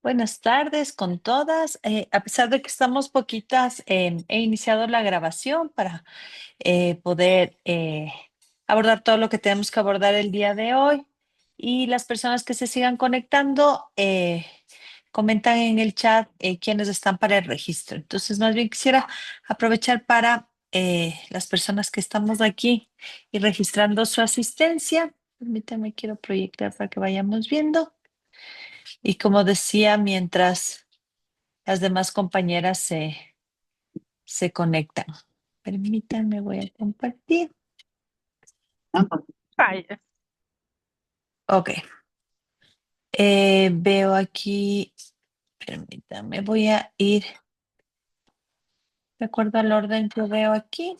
Buenas tardes con todas. A pesar de que estamos poquitas, he iniciado la grabación para poder abordar todo lo que tenemos que abordar el día de hoy. Y las personas que se sigan conectando, comentan en el chat quiénes están para el registro. Entonces, más bien quisiera aprovechar para las personas que estamos aquí y registrando su asistencia. Permítame, quiero proyectar para que vayamos viendo. Y como decía, mientras las demás compañeras se conectan. Permítanme, voy a compartir. Vaya. Ok. Veo aquí, permítanme, voy a ir de acuerdo al orden que veo aquí.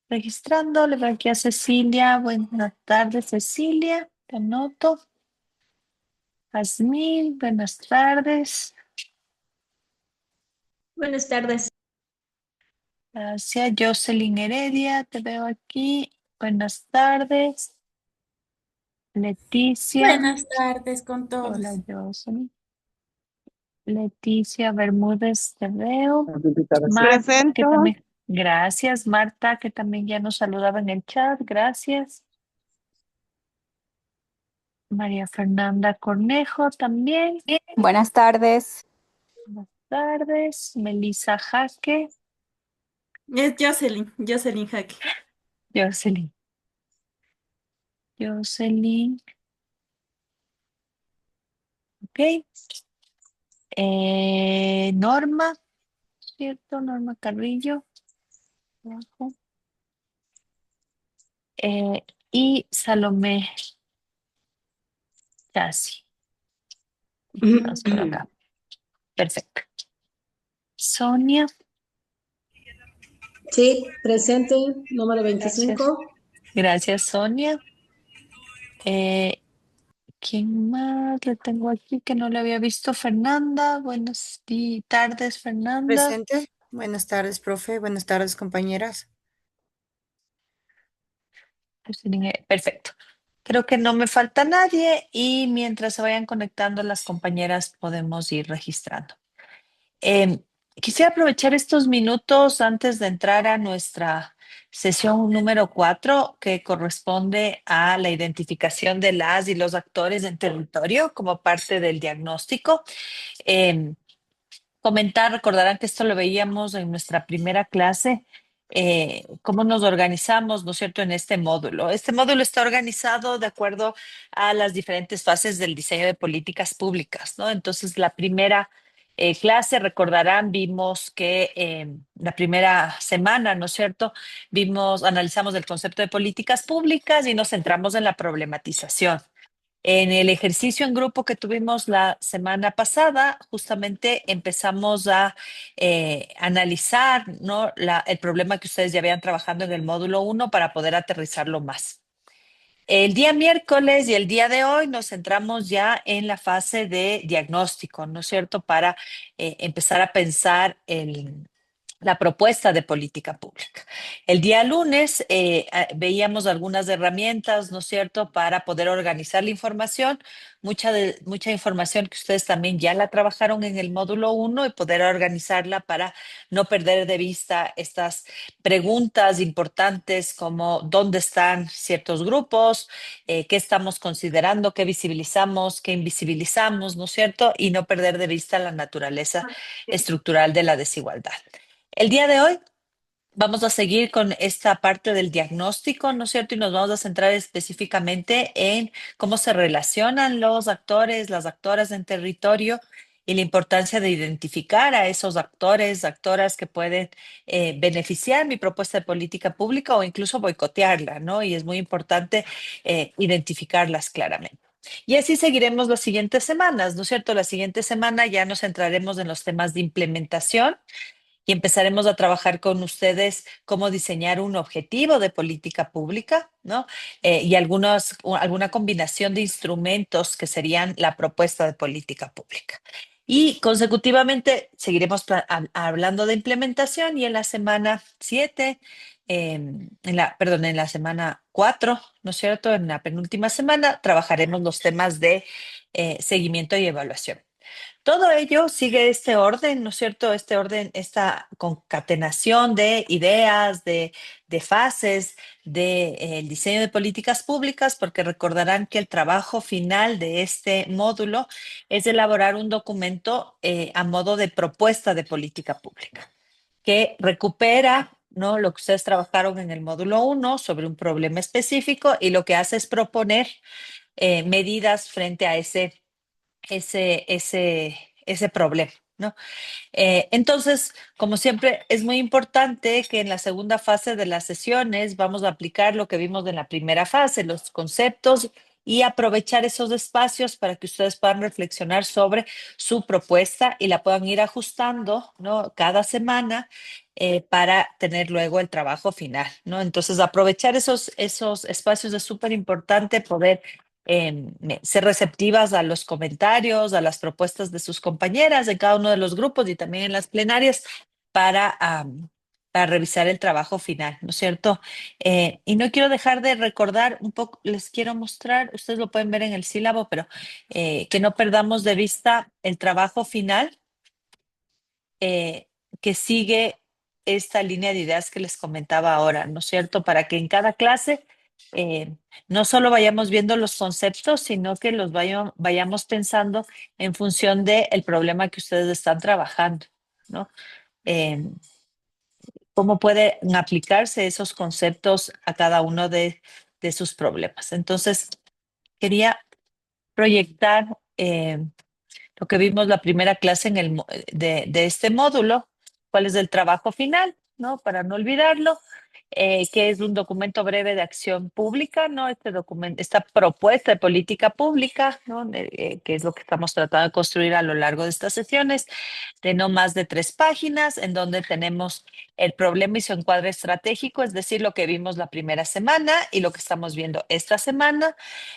Registrando, le veo aquí a Cecilia. Buenas tardes, Cecilia. Te anoto. Jazmín, buenas tardes. Buenas tardes. Gracias. Jocelyn Heredia, te veo aquí. Buenas tardes. Leticia. Buenas tardes con Hola, todos. Jocelyn. Leticia Bermúdez, te veo. Marta, que Presento. también, gracias. Marta, que también ya nos saludaba en el chat, gracias. María Fernanda Cornejo también. Buenas tardes. Buenas tardes. Melissa Jaque. Es Jocelyn Jaque. Jocelyn. Jocelyn. Ok. Norma, ¿cierto? Norma Carrillo. Abajo. Y Salomé Chasi. Vamos por acá. Perfecto. Sonia, Sí, presente, número gracias. 25. Gracias, Sonia. ¿Quién más le tengo aquí que no le había visto? Fernanda. Buenas tardes, Fernanda. Presente. Buenas tardes, profe. Buenas tardes, compañeras. Perfecto. Creo que no me falta nadie y mientras se vayan conectando las compañeras podemos ir registrando. Em, Quisiera aprovechar estos minutos antes de entrar a nuestra sesión número 4, que corresponde a la identificación de las y los actores en territorio como parte del diagnóstico. Em, Comentar, recordarán que esto lo veíamos en nuestra primera clase, cómo nos organizamos, ¿no es cierto?, en este módulo. Este módulo está organizado de acuerdo a las diferentes fases del diseño de políticas públicas, ¿no? Entonces, la primera clase, recordarán, vimos que la primera semana, ¿no es cierto?, analizamos el concepto de políticas públicas y nos centramos en la problematización. En el ejercicio en grupo que tuvimos la semana pasada, justamente empezamos a analizar, ¿no?, el problema que ustedes ya habían trabajando en el módulo 1 para poder aterrizarlo más. El día miércoles y el día de hoy nos centramos ya en la fase de diagnóstico, ¿no es cierto?, para empezar a pensar la propuesta de política pública. El día lunes veíamos algunas herramientas, ¿no es cierto?, para poder organizar la información, mucha información que ustedes también ya la trabajaron en el módulo 1 y poder organizarla para no perder de vista estas preguntas importantes como dónde están ciertos grupos, qué estamos considerando, qué visibilizamos, qué invisibilizamos, ¿no es cierto?, y no perder de vista la naturaleza estructural de la desigualdad. El día de hoy vamos a seguir con esta parte del diagnóstico, ¿no es cierto? Y nos vamos a centrar específicamente en cómo se relacionan los actores, las actoras en territorio y la importancia de identificar a esos actores, actoras que pueden beneficiar mi propuesta de política pública o incluso boicotearla, ¿no? Y es muy importante identificarlas claramente. Y así seguiremos las siguientes semanas, ¿no es cierto? La siguiente semana ya nos centraremos en los temas de implementación y empezaremos a trabajar con ustedes cómo diseñar un objetivo de política pública, ¿no? Y alguna combinación de instrumentos que serían la propuesta de política pública. Y consecutivamente seguiremos hablando de implementación y en la semana 7, en la semana 4, ¿no es cierto? En la penúltima semana trabajaremos los temas de seguimiento y evaluación. Todo ello sigue este orden, ¿no es cierto? Este orden, esta concatenación de ideas, de fases, del diseño de políticas públicas, porque recordarán que el trabajo final de este módulo es elaborar un documento a modo de propuesta de política pública, que recupera, ¿no?, lo que ustedes trabajaron en el módulo 1 sobre un problema específico y lo que hace es proponer medidas frente a ese problema, ¿no? Entonces, como siempre, es muy importante que en la segunda fase de las sesiones vamos a aplicar lo que vimos en la primera fase, los conceptos, y aprovechar esos espacios para que ustedes puedan reflexionar sobre su propuesta y la puedan ir ajustando, ¿no?, cada semana para tener luego el trabajo final, ¿no? Entonces, aprovechar esos espacios es súper importante, poder ser receptivas a los comentarios, a las propuestas de sus compañeras en cada uno de los grupos y también en las plenarias para revisar el trabajo final, ¿no es cierto? Y no quiero dejar de recordar un poco, les quiero mostrar, ustedes lo pueden ver en el sílabo, pero que no perdamos de vista el trabajo final que sigue esta línea de ideas que les comentaba ahora, ¿no es cierto? Para que en cada clase no solo vayamos viendo los conceptos, sino que los vayamos pensando en función del problema que ustedes están trabajando, ¿no? Eh, cómo pueden aplicarse esos conceptos a cada uno de sus problemas. Entonces, quería proyectar lo que vimos la primera clase de este módulo, cuál es el trabajo final, ¿no? Para no olvidarlo, que es un documento breve de acción pública, ¿no? Este documento, esta propuesta de política pública, ¿no? Que es lo que estamos tratando de construir a lo largo de estas sesiones, de no más de 3 páginas, en donde tenemos el problema y su encuadre estratégico, es decir, lo que vimos la primera semana y lo que estamos viendo esta semana,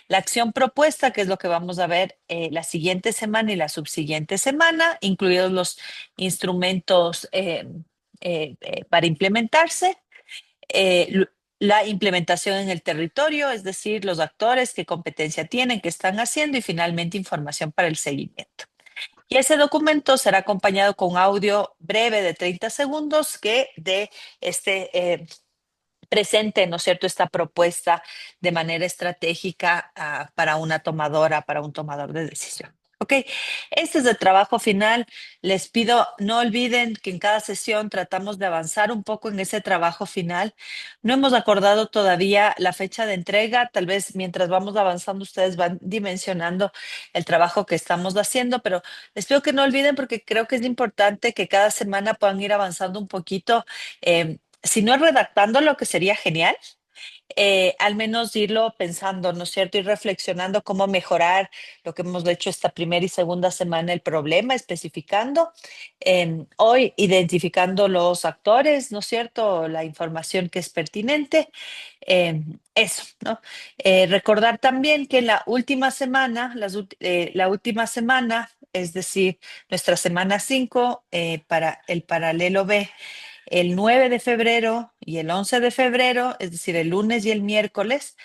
la acción propuesta, que es lo que vamos a ver la siguiente semana y la subsiguiente semana, incluidos los instrumentos para implementarse, la implementación en el territorio, es decir, los actores, qué competencia tienen, qué están haciendo y finalmente información para el seguimiento. Y ese documento será acompañado con un audio breve de 30 segundos que de presente, ¿no es cierto?, esta propuesta de manera estratégica para una tomadora, para un tomador de decisión. Ok, este es el trabajo final. Les pido, no olviden que en cada sesión tratamos de avanzar un poco en ese trabajo final. No hemos acordado todavía la fecha de entrega. Tal vez mientras vamos avanzando ustedes van dimensionando el trabajo que estamos haciendo, pero les pido que no olviden porque creo que es importante que cada semana puedan ir avanzando un poquito. Si no es redactando, lo que sería genial, al menos irlo pensando, ¿no es cierto? Ir reflexionando cómo mejorar lo que hemos hecho esta primera y segunda semana, el problema, especificando, hoy identificando los actores, ¿no es cierto? La información que es pertinente, eso, ¿no? Recordar también que la última semana, la última semana, es decir, nuestra semana 5 para el paralelo B, el 9 de febrero y el 11 de febrero, es decir, el lunes y el miércoles,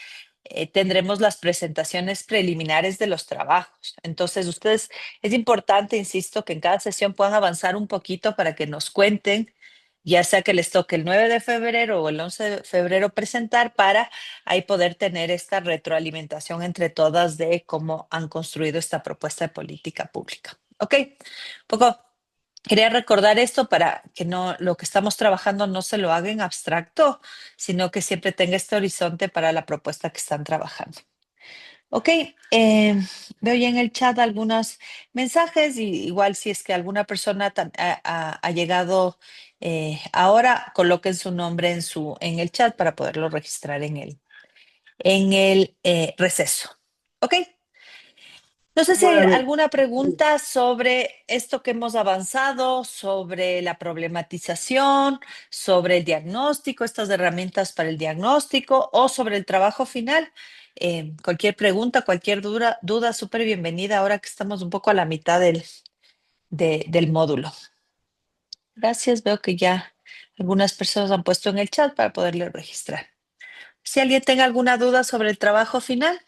tendremos las presentaciones preliminares de los trabajos. Entonces, ustedes, es importante, insisto, que en cada sesión puedan avanzar un poquito para que nos cuenten, ya sea que les toque el 9 de febrero o el 11 de febrero presentar, para ahí poder tener esta retroalimentación entre todas de cómo han construido esta propuesta de política pública. ¿Ok? Un poco. Quería recordar esto para que no, lo que estamos trabajando no se lo haga en abstracto, sino que siempre tenga este horizonte para la propuesta que están trabajando. Ok, veo ya en el chat algunos mensajes y igual si es que alguna persona ha llegado ahora, coloquen su nombre en el chat para poderlo registrar en el receso. Ok. No sé si hay Bueno, alguna pregunta sobre esto que hemos avanzado, sobre la problematización, sobre el diagnóstico, estas herramientas para el diagnóstico o sobre el trabajo final. Cualquier pregunta, cualquier duda súper bienvenida ahora que estamos un poco a la mitad del módulo. Gracias, veo que ya algunas personas han puesto en el chat para poderle registrar. Si alguien tenga alguna duda sobre el trabajo final.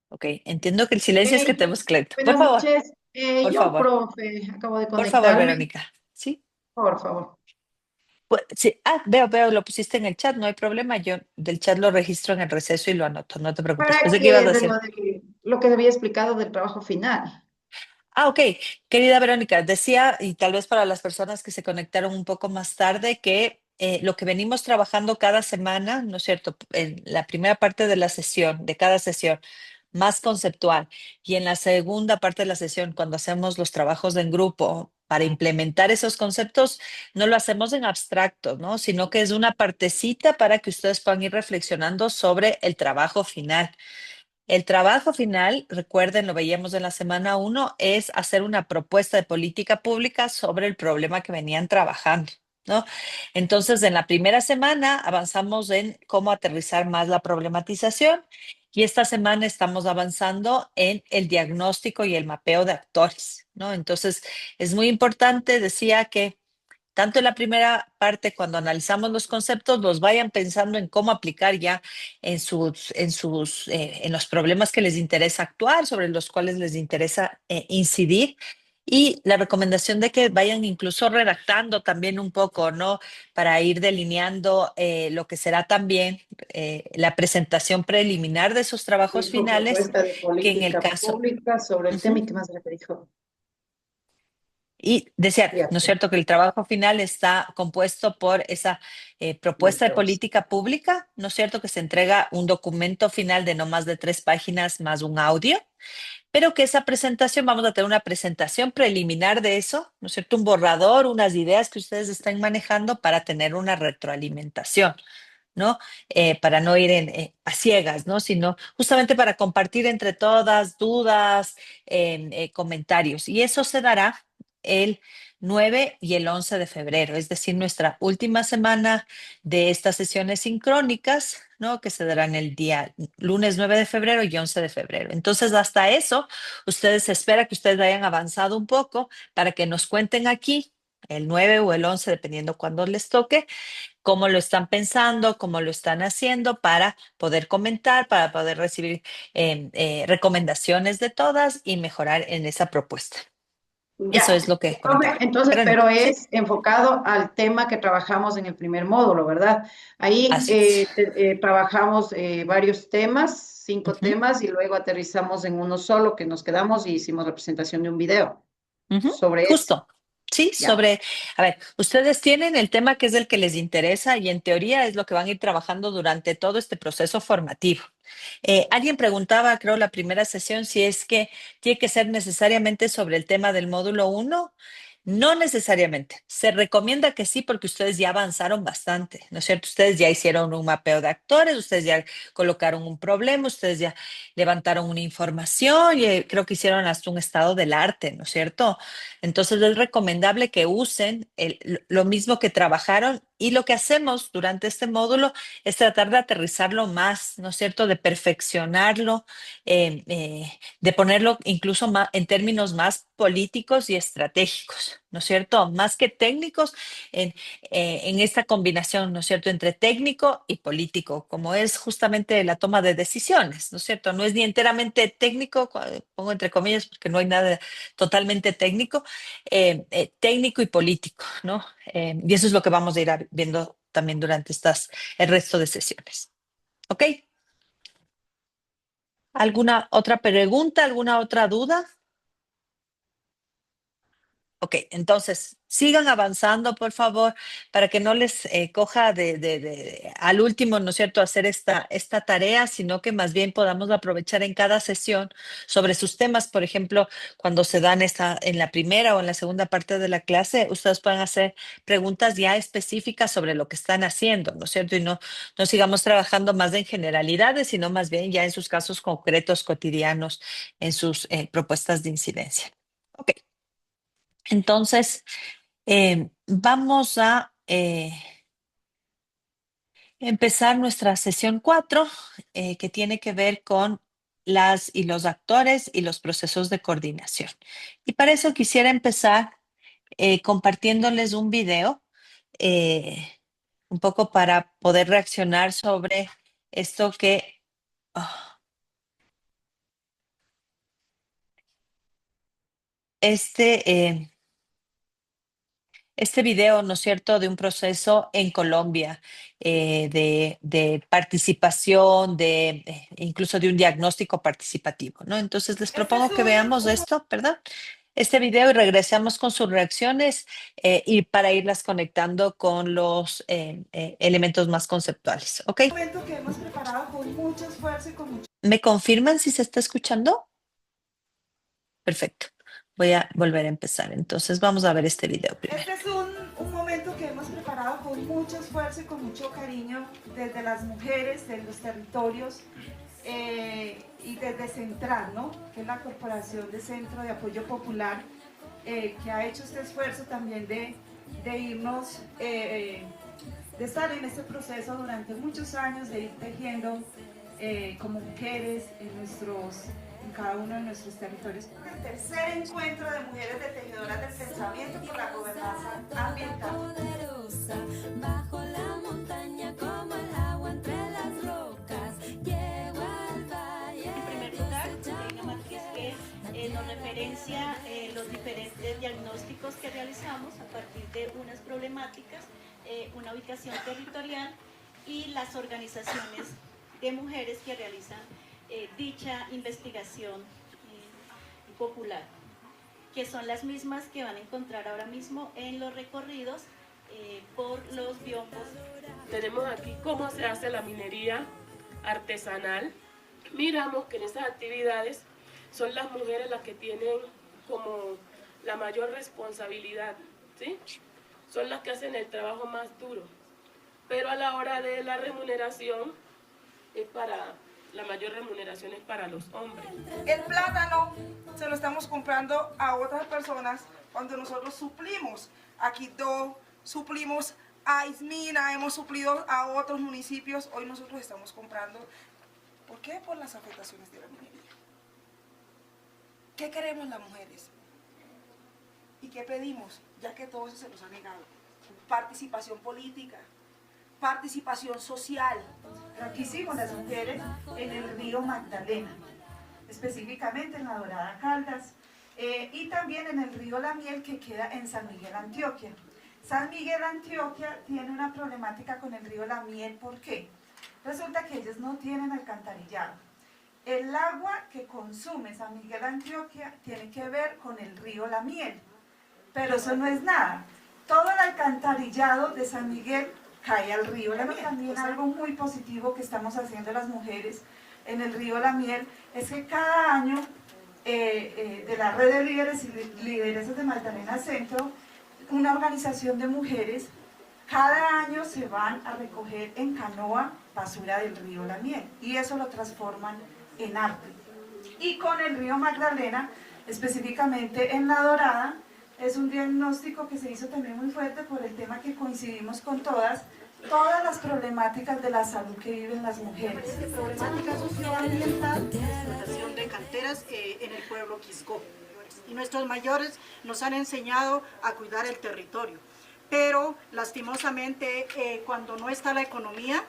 Ok, entiendo que el silencio es que tenemos clarito. Buenas noches. Por Yo, favor, profe, acabo de por favor, conectarme. Verónica. Sí. Por favor. Pues, sí. Veo, lo pusiste en el chat, no hay problema. Yo del chat lo registro en el receso y lo anoto, no te preocupes. ¿Para Pensé que ibas qué a de decir. lo que había explicado del trabajo final? Ok, querida Verónica, decía, y tal vez para las personas que se conectaron un poco más tarde, que lo que venimos trabajando cada semana, ¿no es cierto? En la primera parte de la sesión, de cada sesión, más conceptual, y en la segunda parte de la sesión, cuando hacemos los trabajos en grupo para implementar esos conceptos, no lo hacemos en abstracto, ¿no? Sino que es una partecita para que ustedes puedan ir reflexionando sobre el trabajo final. El trabajo final, recuerden, lo veíamos en la semana 1, es hacer una propuesta de política pública sobre el problema que venían trabajando, ¿no? Entonces, en la primera semana avanzamos en cómo aterrizar más la problematización y esta semana estamos avanzando en el diagnóstico y el mapeo de actores, ¿no? Entonces, es muy importante, decía que tanto en la primera parte, cuando analizamos los conceptos, los vayan pensando en cómo aplicar ya en los problemas que les interesa actuar, sobre los cuales les interesa incidir. Y la recomendación de que vayan incluso redactando también un poco, ¿no? Para ir delineando lo que será también la presentación preliminar de esos trabajos Dijo finales, propuesta de que en el política caso. pública sobre el tema Ujú. y qué más le dijo. Y decía, Ya, ¿no es cierto?, que el trabajo final está compuesto por esa propuesta de dos. política pública, ¿no es cierto?, que se entrega un documento final de no más de 3 páginas más un audio, pero que esa presentación, vamos a tener una presentación preliminar de eso, ¿no es cierto?, un borrador, unas ideas que ustedes están manejando para tener una retroalimentación. ¿No? Para no ir a ciegas, ¿no? Sino justamente para compartir entre todas dudas, comentarios. Y eso se dará el 9 y el 11 de febrero, es decir, nuestra última semana de estas sesiones sincrónicas, ¿no? Que se darán el día lunes 9 de febrero y 11 de febrero. Entonces, hasta eso, ustedes espera que ustedes hayan avanzado un poco para que nos cuenten aquí el 9 o el 11, dependiendo cuándo les toque, cómo lo están pensando, cómo lo están haciendo para poder comentar, para poder recibir recomendaciones de todas y mejorar en esa propuesta. Eso Ya. es lo que Profe, comentaba. entonces, Verónica, pero ¿sí? es enfocado al tema que trabajamos en el primer módulo, ¿verdad? Ahí Así es. trabajamos varios temas, 5 temas, Ujú, y luego aterrizamos en uno solo que nos quedamos y hicimos la presentación de un video ujú, sobre eso. justo. Sí, Ya. a ver, ustedes tienen el tema que es el que les interesa y en teoría es lo que van a ir trabajando durante todo este proceso formativo. Alguien preguntaba, creo, la primera sesión, si es que tiene que ser necesariamente sobre el tema del módulo 1. No necesariamente. Se recomienda que sí porque ustedes ya avanzaron bastante, ¿no es cierto? Ustedes ya hicieron un mapeo de actores, ustedes ya colocaron un problema, ustedes ya levantaron una información y creo que hicieron hasta un estado del arte, ¿no es cierto? Entonces es recomendable que usen lo mismo que trabajaron y lo que hacemos durante este módulo es tratar de aterrizarlo más, ¿no es cierto? De perfeccionarlo, de ponerlo incluso más, en términos más políticos y estratégicos, ¿no es cierto? Más que técnicos en esta combinación, ¿no es cierto?, entre técnico y político, como es justamente la toma de decisiones, ¿no es cierto? No es ni enteramente técnico, pongo entre comillas porque no hay nada totalmente técnico, técnico y político, ¿no? Y eso es lo que vamos a ir viendo también durante el resto de sesiones. ¿Ok? ¿Alguna otra pregunta? ¿Alguna otra duda? Ok, entonces sigan avanzando, por favor, para que no les coja al último, ¿no es cierto?, hacer esta tarea, sino que más bien podamos aprovechar en cada sesión sobre sus temas. Por ejemplo, cuando se dan en la primera o en la segunda parte de la clase, ustedes pueden hacer preguntas ya específicas sobre lo que están haciendo, ¿no es cierto? Y no sigamos trabajando más en generalidades, sino más bien ya en sus casos concretos, cotidianos, en sus propuestas de incidencia. Ok. Entonces, vamos a empezar nuestra sesión 4, que tiene que ver con las y los actores y los procesos de coordinación. Y para eso quisiera empezar compartiéndoles un video, un poco para poder reaccionar sobre esto que... ah, este, este video, ¿no es cierto?, de un proceso en Colombia, de participación, incluso de un diagnóstico participativo, ¿no? Entonces les propongo que veamos esto, ¿verdad? Este video y regresamos con sus reacciones y para irlas conectando con los elementos más conceptuales, ¿ok? Un momento que hemos preparado con mucho esfuerzo y con mucho... ¿Me confirman si se está escuchando? Perfecto. Voy a volver a empezar. Entonces vamos a ver este video primero. Este es un momento que hemos preparado con mucho esfuerzo y con mucho cariño desde las mujeres, de los territorios y desde Central, ¿no? Que es la Corporación de Centro de Apoyo Popular, que ha hecho este esfuerzo también de irnos, de estar en este proceso durante muchos años, de ir tejiendo como mujeres en cada uno de nuestros territorios. El tercer encuentro de mujeres de tejedoras del pensamiento por la gobernanza ambiental. Bajo la montaña como el agua entre las rocas, llego al valle. En primer lugar, una matriz que nos referencia los diferentes diagnósticos que realizamos a partir de unas problemáticas, una ubicación territorial y las organizaciones de mujeres que realizan dicha investigación popular, que son las mismas que van a encontrar ahora mismo en los recorridos por los biombos. Tenemos aquí cómo se hace la minería artesanal. Miramos que en esas actividades son las mujeres las que tienen como la mayor responsabilidad, ¿sí? Son las que hacen el trabajo más duro, pero a la hora de la remuneración la mayor remuneración es para los hombres. El plátano se lo estamos comprando a otras personas cuando nosotros suplimos a Quito, suplimos a Ismina, hemos suplido a otros municipios. Hoy nosotros estamos comprando. ¿Por qué? Por las afectaciones de la minería. ¿Qué queremos las mujeres? ¿Y qué pedimos? Ya que todo eso se nos ha negado. Participación política, participación social. Aquí sí con las mujeres en el río Magdalena, específicamente en la Dorada Caldas, y también en el río La Miel, que queda en San Miguel, Antioquia. San Miguel, Antioquia tiene una problemática con el río La Miel. ¿Por qué? Resulta que ellos no tienen alcantarillado. El agua que consume San Miguel, Antioquia tiene que ver con el río La Miel, pero eso no es nada. Todo el alcantarillado de San Miguel cae al río La Miel. También algo muy positivo que estamos haciendo las mujeres en el río La Miel es que cada año de la red de líderes y lideresas de Magdalena Centro, una organización de mujeres, cada año se van a recoger en canoa basura del río La Miel y eso lo transforman en arte. Y con el río Magdalena, específicamente en La Dorada, es un diagnóstico que se hizo también muy fuerte por el tema que coincidimos con todas las problemáticas de la salud que viven las mujeres. Problemática socioambiental, explotación de canteras en el pueblo Quisco. Y nuestros mayores nos han enseñado a cuidar el territorio. Pero lastimosamente cuando no está la economía,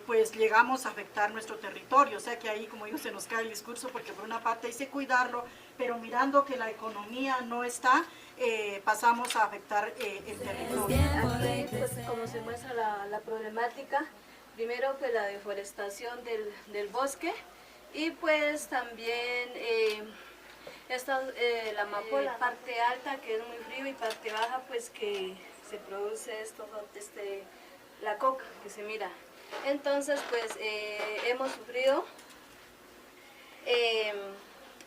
pues llegamos a afectar nuestro territorio. O sea que ahí, como digo, se nos cae el discurso porque por una parte dice cuidarlo, pero mirando que la economía no está, pasamos a afectar el territorio. Aquí, pues, como se muestra la problemática, primero pues la deforestación del bosque y pues también la amapola, parte alta que es muy frío y parte baja pues que se produce la coca que se mira. Entonces pues hemos sufrido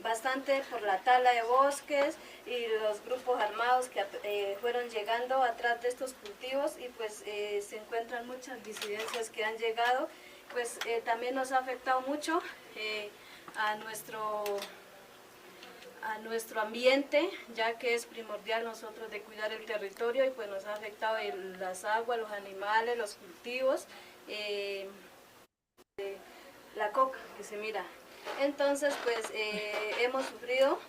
bastante por la tala de bosques y los grupos armados que fueron llegando atrás de estos cultivos y pues se encuentran muchas disidencias que han llegado, pues también nos ha afectado mucho a nuestro ambiente, ya que es primordial nosotros de cuidar el territorio y pues nos ha afectado las aguas, los animales, los cultivos, la coca que se mira. Entonces, pues hemos sufrido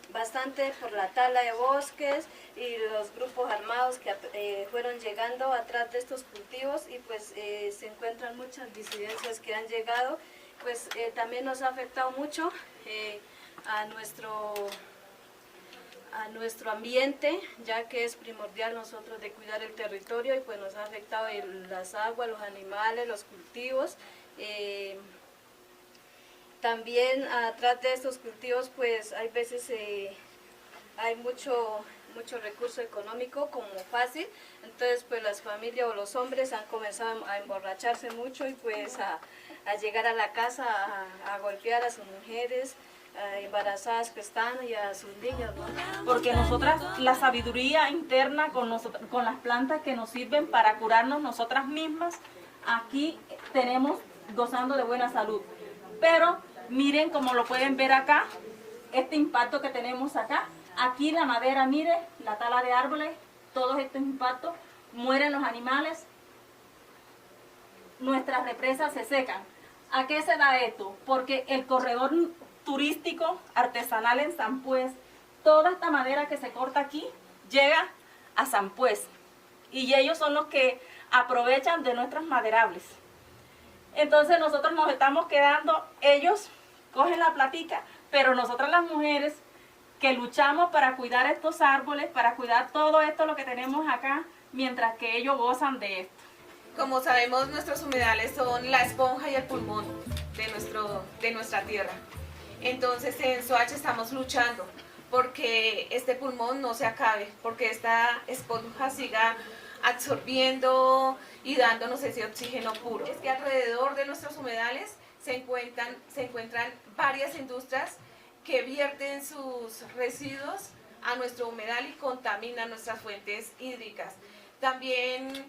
bastante por la tala de bosques y los grupos armados que fueron llegando atrás de estos cultivos, y pues se encuentran muchas disidencias que han llegado. Pues también nos ha afectado mucho a nuestro ambiente, ya que es primordial nosotros de cuidar el territorio, y pues nos ha afectado las aguas, los animales, los cultivos. También atrás de estos cultivos pues hay veces hay mucho recurso económico como fácil, entonces pues las familias o los hombres han comenzado a emborracharse mucho y pues a llegar a la casa a golpear a sus mujeres embarazadas que están y a sus niños, ¿no? Porque nosotras, la sabiduría interna con las plantas que nos sirven para curarnos nosotras mismas, aquí tenemos gozando de buena salud. Pero miren, como lo pueden ver acá, este impacto que tenemos acá. Aquí la madera, mire, la tala de árboles, todos estos impactos, mueren los animales, nuestras represas se secan. ¿A qué se da esto? Porque el corredor turístico artesanal en Sampués, toda esta madera que se corta aquí llega a Sampués, y ellos son los que aprovechan de nuestras maderables. Entonces nosotros nos estamos quedando, ellos cogen la platica, pero nosotras las mujeres que luchamos para cuidar estos árboles, para cuidar todo esto lo que tenemos acá, mientras que ellos gozan de esto. Como sabemos, nuestros humedales son la esponja y el pulmón de nuestra tierra. Entonces en Soacha estamos luchando porque este pulmón no se acabe, porque esta esponja siga absorbiendo y dándonos ese oxígeno puro. Es que alrededor de nuestros humedales se encuentran varias industrias que vierten sus residuos a nuestro humedal y contaminan nuestras fuentes hídricas. También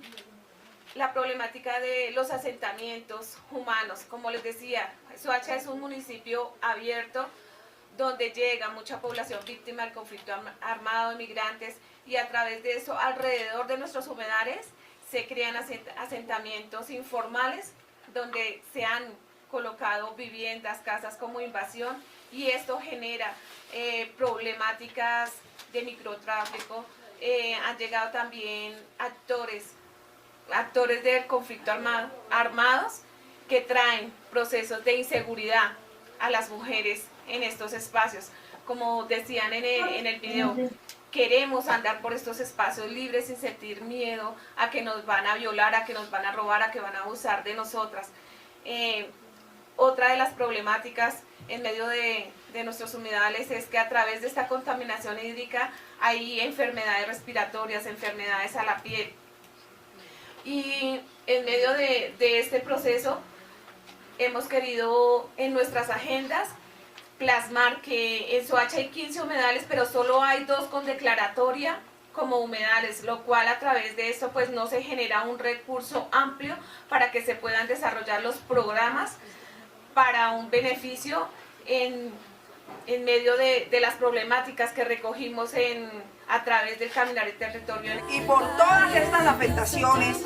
la problemática de los asentamientos humanos. Como les decía, Soacha es un municipio abierto donde llega mucha población víctima del conflicto armado, migrantes, y a través de eso, alrededor de nuestros humedales, se crean asentamientos informales donde se han colocado viviendas, casas como invasión, y esto genera problemáticas de microtráfico. Han llegado también actores del conflicto armados que traen procesos de inseguridad a las mujeres en estos espacios. Como decían en el video, queremos andar por estos espacios libres sin sentir miedo a que nos van a violar, a que nos van a robar, a que van a abusar de nosotras. Otra de las problemáticas en medio de nuestros humedales es que a través de esta contaminación hídrica hay enfermedades respiratorias, enfermedades a la piel. Y en medio de este proceso hemos querido en nuestras agendas plasmar que en Soacha hay 15 humedales, pero solo hay 2 con declaratoria como humedales, lo cual a través de esto pues no se genera un recurso amplio para que se puedan desarrollar los programas para un beneficio en medio de las problemáticas que recogimos a través del Caminar el Territorio. Y por todas estas afectaciones,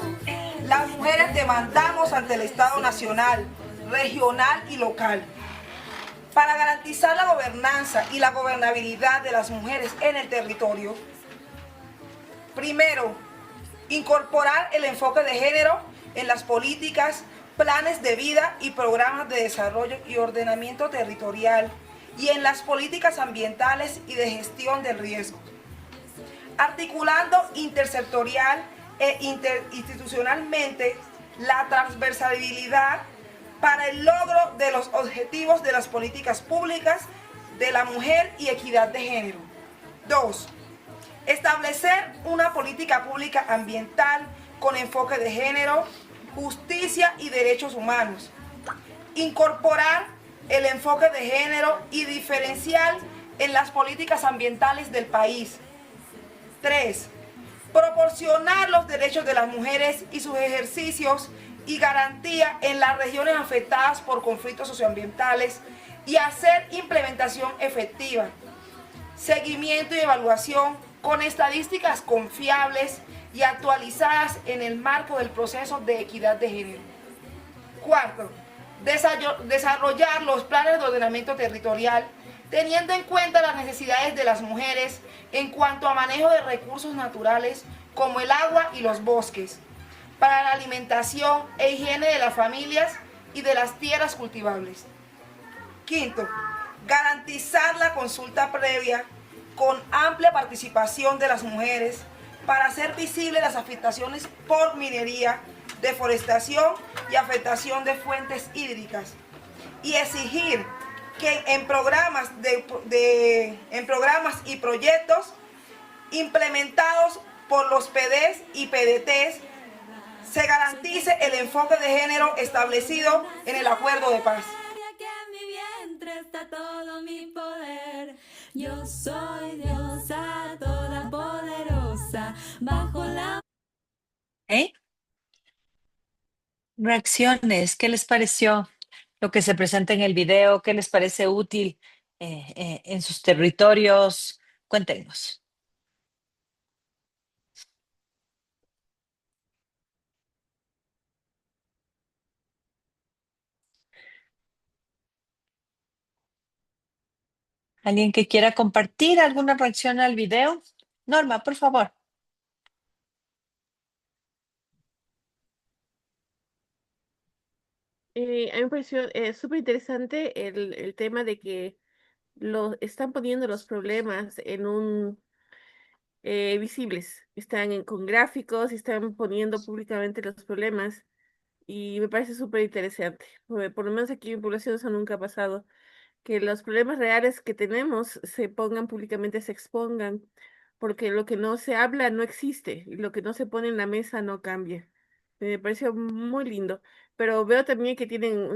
las mujeres demandamos ante el Estado nacional, regional y local, para garantizar la gobernanza y la gobernabilidad de las mujeres en el territorio. Primero, incorporar el enfoque de género en las políticas, planes de vida y programas de desarrollo y ordenamiento territorial, y en las políticas ambientales y de gestión del riesgo, articulando intersectorial e interinstitucionalmente la transversalidad para el logro de los objetivos de las políticas públicas de la mujer y equidad de género. 2. Establecer una política pública ambiental con enfoque de género, justicia y derechos humanos. Incorporar el enfoque de género y diferencial en las políticas ambientales del país. 3. Proporcionar los derechos de las mujeres y sus ejercicios y garantía en las regiones afectadas por conflictos socioambientales y hacer implementación efectiva, seguimiento y evaluación con estadísticas confiables y actualizadas en el marco del proceso de equidad de género. 4. desarrollar los planes de ordenamiento territorial, teniendo en cuenta las necesidades de las mujeres en cuanto a manejo de recursos naturales como el agua y los bosques, para la alimentación e higiene de las familias y de las tierras cultivables. Quinto, garantizar la consulta previa con amplia participación de las mujeres para hacer visibles las afectaciones por minería, deforestación y afectación de fuentes hídricas, y exigir que en programas y proyectos implementados por los PDs y PDTs se garantice el enfoque de género establecido en el acuerdo de paz. Está todo mi poder. Yo soy diosa todopoderosa bajo la... Reacciones, ¿qué les pareció lo que se presenta en el video? ¿Qué les parece útil en sus territorios? Cuéntenos. ¿Alguien que quiera compartir alguna reacción al video? Norma, por favor. A mí me pareció súper interesante el tema de que están poniendo los problemas en visibles. Están con gráficos y están poniendo públicamente los problemas y me parece súper interesante. Por lo menos aquí en población eso nunca ha pasado, que los problemas reales que tenemos se pongan públicamente, se expongan, porque lo que no se habla no existe y lo que no se pone en la mesa no cambia. Me pareció muy lindo, pero veo también que tienen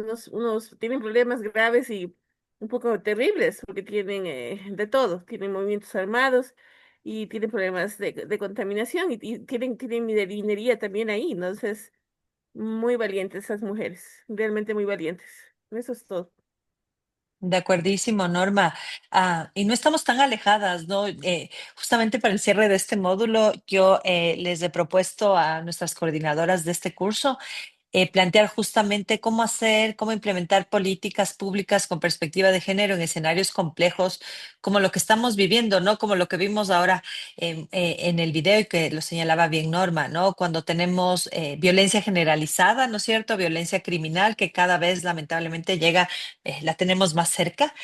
tienen problemas graves y un poco terribles, porque tienen de todo, tienen movimientos armados y tienen problemas de contaminación y tienen minería también ahí, entonces muy valientes esas mujeres, realmente muy valientes. Eso es todo. De acuerdísimo, Norma. Y no estamos tan alejadas, ¿no? Justamente para el cierre de este módulo, yo les he propuesto a nuestras coordinadoras de este curso plantear justamente cómo hacer, cómo implementar políticas públicas con perspectiva de género en escenarios complejos, como lo que estamos viviendo, ¿no? Como lo que vimos ahora en el video y que lo señalaba bien Norma, ¿no? Cuando tenemos violencia generalizada, ¿no es cierto? Violencia criminal que cada vez lamentablemente llega, la tenemos más cerca.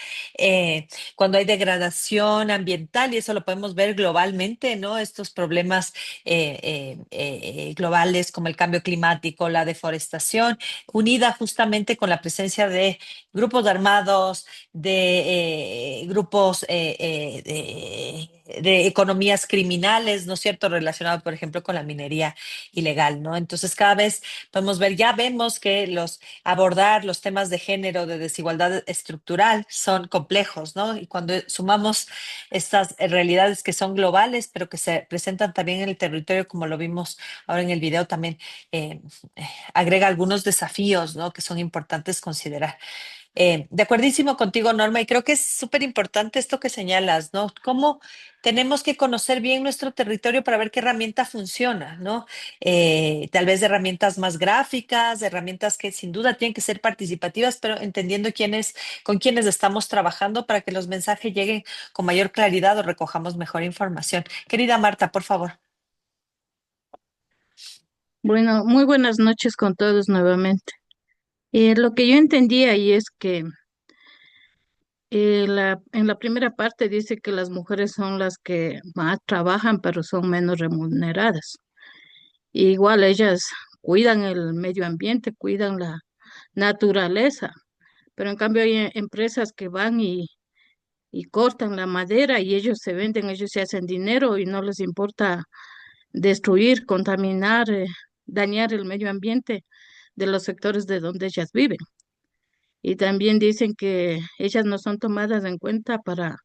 Cuando hay degradación ambiental, y eso lo podemos ver globalmente, ¿no? Estos problemas globales como el cambio climático, la deforestación, unida justamente con la presencia de grupos armados, de grupos de economías criminales, ¿no es cierto?, relacionados, por ejemplo, con la minería ilegal, ¿no? Entonces, cada vez podemos ver, ya vemos que abordar los temas de género, de desigualdad estructural, son complejos, ¿no? Y cuando sumamos estas realidades que son globales, pero que se presentan también en el territorio, como lo vimos ahora en el video, también agrega algunos desafíos, ¿no?, que son importantes considerar. De acuerdísimo contigo, Norma, y creo que es súper importante esto que señalas, ¿no? Cómo tenemos que conocer bien nuestro territorio para ver qué herramienta funciona, ¿no? Tal vez de herramientas más gráficas, de herramientas que sin duda tienen que ser participativas, pero entendiendo con quiénes estamos trabajando para que los mensajes lleguen con mayor claridad o recojamos mejor información. Querida Marta, por favor. Bueno, muy buenas noches con todos nuevamente. Lo que yo entendía y es que en la primera parte dice que las mujeres son las que más trabajan, pero son menos remuneradas. Igual ellas cuidan el medio ambiente, cuidan la naturaleza, pero en cambio hay empresas que van y cortan la madera y ellos se venden, ellos se hacen dinero y no les importa destruir, contaminar, dañar el medio ambiente de los sectores de donde ellas viven. Y también dicen que ellas no son tomadas en cuenta para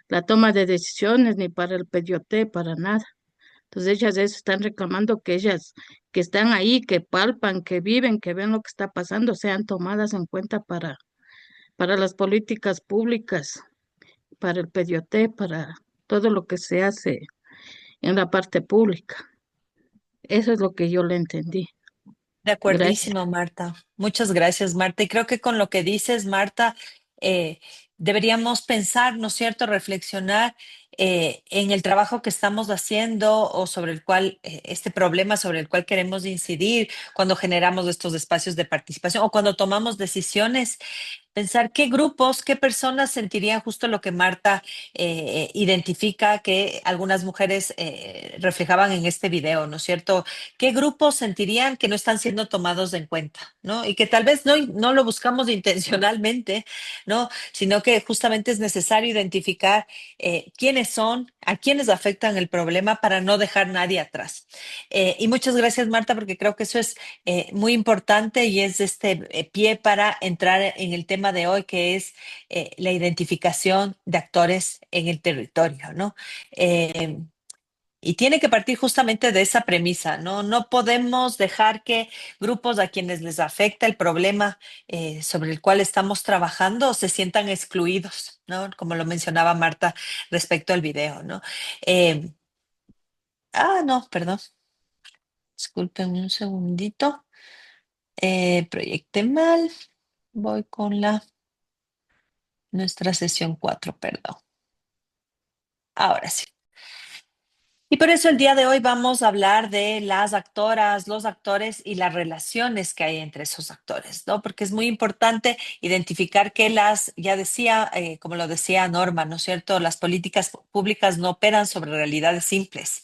la toma de decisiones ni para el pedioté, para nada. Entonces ellas eso están reclamando que ellas que están ahí, que palpan, que viven, que ven lo que está pasando, sean tomadas en cuenta para las políticas públicas, para el pedioté, para todo lo que se hace en la parte pública. Eso es lo que yo le entendí. De Gracias. acuerdísimo, Marta. Muchas gracias, Marta. Y creo que con lo que dices, Marta, eh, deberíamos pensar, ¿no es cierto?, reflexionar en el trabajo que estamos haciendo o sobre el cual, este problema sobre el cual queremos incidir cuando generamos estos espacios de participación o cuando tomamos decisiones. Pensar qué grupos, qué personas sentirían justo lo que Marta identifica que algunas mujeres reflejaban en este video, ¿no es cierto? ¿Qué grupos sentirían que no están siendo tomados en cuenta, ¿no? Y que tal vez no lo buscamos intencionalmente, ¿no? Sino que justamente es necesario identificar quiénes son, a quiénes afectan el problema para no dejar nadie atrás. Y muchas gracias, Marta, porque creo que eso es muy importante y es este pie para entrar en el tema de hoy, que es la identificación de actores en el territorio, ¿no? Eh, y tiene que partir justamente de esa premisa, ¿no? No podemos dejar que grupos a quienes les afecta el problema sobre el cual estamos trabajando se sientan excluidos, ¿no? Como lo mencionaba Marta respecto al video, ¿no? Eh, no, perdón. Disculpen un segundito. Proyecté mal. Voy con nuestra sesión 4, perdón. Ahora sí. Y por eso el día de hoy vamos a hablar de las actoras, los actores y las relaciones que hay entre esos actores, ¿no? Porque es muy importante identificar que ya decía, como lo decía Norma, ¿no es cierto? Las políticas públicas no operan sobre realidades simples,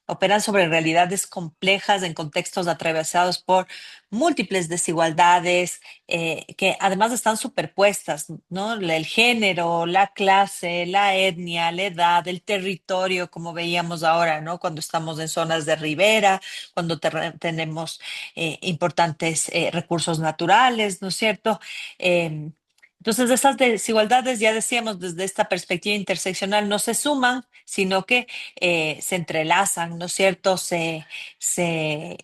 operan sobre realidades complejas en contextos atravesados por múltiples desigualdades que además están superpuestas, ¿no? El género, la clase, la etnia, la edad, el territorio, como veíamos ahora, ¿no? Cuando estamos en zonas de ribera, cuando tenemos importantes recursos naturales, ¿no es cierto? Entonces, esas desigualdades, ya decíamos, desde esta perspectiva interseccional no se suman, sino que se entrelazan, ¿no es cierto? Se